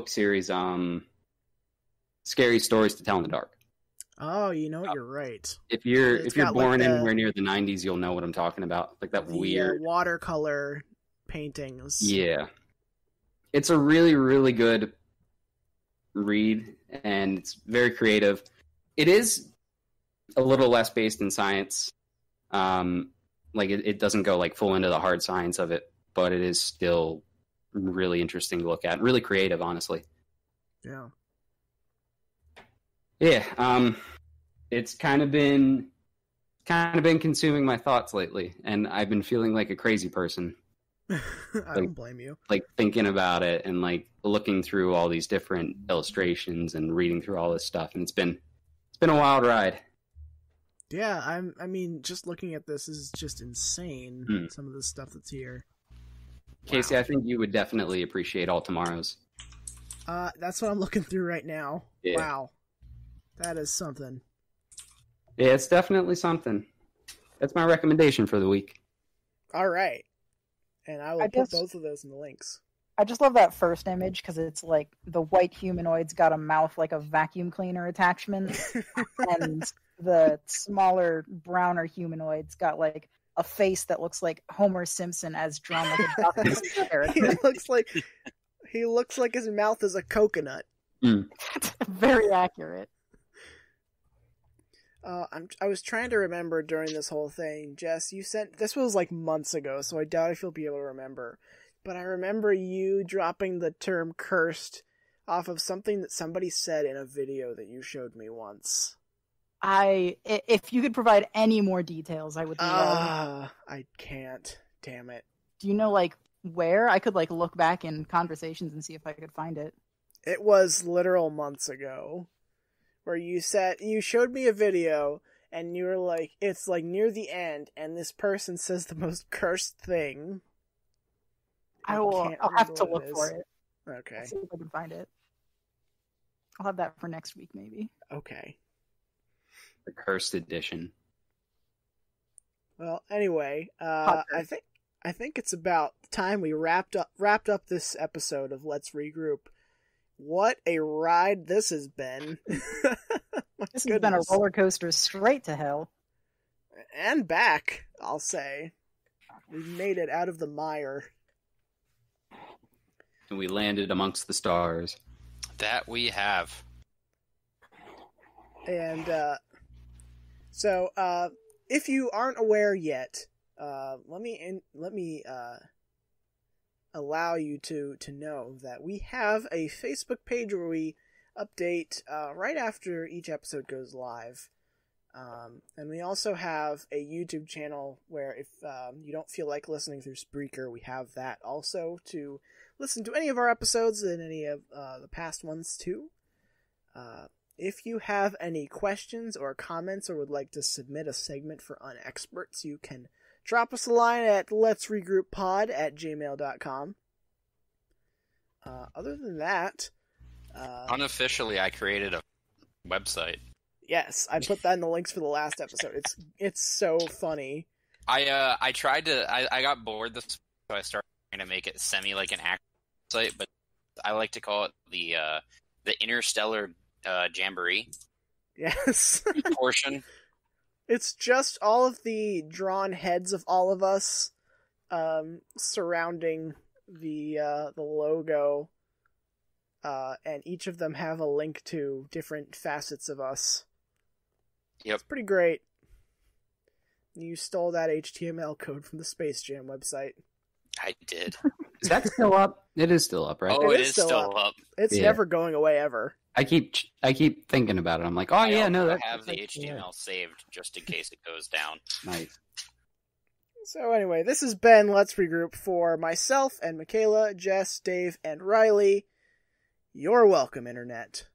series, Scary Stories to Tell in the Dark. Oh, you know what? You're right. If you're born anywhere near the 90s, you'll know what I'm talking about. Like that weird watercolor paintings. Yeah. It's a really, really good read, and it's very creative. It is a little less based in science. Like it doesn't go like full into the hard science of it, but it is still really interesting to look at. Really creative, honestly. Yeah. Yeah. It's kind of been consuming my thoughts lately, and I've been feeling like a crazy person. I don't blame you. Like thinking about it and like looking through all these different illustrations and reading through all this stuff, and it's been a wild ride. Yeah, I mean, just looking at this is just insane. Some of the stuff that's here. Casey, wow. I think you would definitely appreciate All Tomorrows. That's what I'm looking through right now. Yeah. Wow, that is something. Yeah, it's definitely something. That's my recommendation for the week. All right. And I will put both of those in the links. I just love that first image because it's like the white humanoid's got a mouth like a vacuum cleaner attachment, and the smaller, browner humanoid's got like a face that looks like Homer Simpson as drawn like a Dr. character. He looks like his mouth is a coconut. That's very accurate. I was trying to remember during this whole thing, Jess, you sent, this was like months ago, so I doubt if you'll be able to remember, but I remember you dropping the term cursed off of something that somebody said in a video that you showed me once. If you could provide any more details, I would love. I can't. Damn it. Do you know, like, where? I could, like, look back in conversations and see if I could find it. It was literal months ago. Where you showed me a video, and you were like, it's like near the end, and this person says the most cursed thing. I'll have to look for it. Okay. I'll see if I can find it. I'll have that for next week, maybe. Okay. The cursed edition. Well, anyway, I think it's about time we wrapped up this episode of Let's Regroup. What a ride this has been. This has been a roller coaster straight to hell. And back, I'll say. We made it out of the mire. And we landed amongst the stars. That we have. And, so, if you aren't aware yet, let me allow you to know that we have a Facebook page where we update right after each episode goes live. And we also have a YouTube channel where if you don't feel like listening through Spreaker, we have that also to listen to any of our episodes and any of the past ones too. If you have any questions or comments or would like to submit a segment for Unexperts, you can drop us a line at letsregrouppod@gmail.com. Other than that... unofficially, I created a website. Yes, I put that in the links for the last episode. It's so funny. I tried to... I got bored this, so I started trying to make it like an actual site, but I like to call it the Interstellar Jamboree. Yes. Portion. It's just all of the drawn heads of all of us surrounding the logo, and each of them have a link to different facets of us. Yep. It's pretty great. You stole that HTML code from the Space Jam website. I did. Is that still up? It is still up, right? Oh, It it is is still still up. It's Yeah. never going away ever. I keep thinking about it. I'm like, oh I yeah, no, also that have the that's actually- HTML saved just in case it goes down. Nice. So anyway, this has been Let's Regroup for myself and Michaela, Jess, Dave, and Riley. You're welcome, Internet.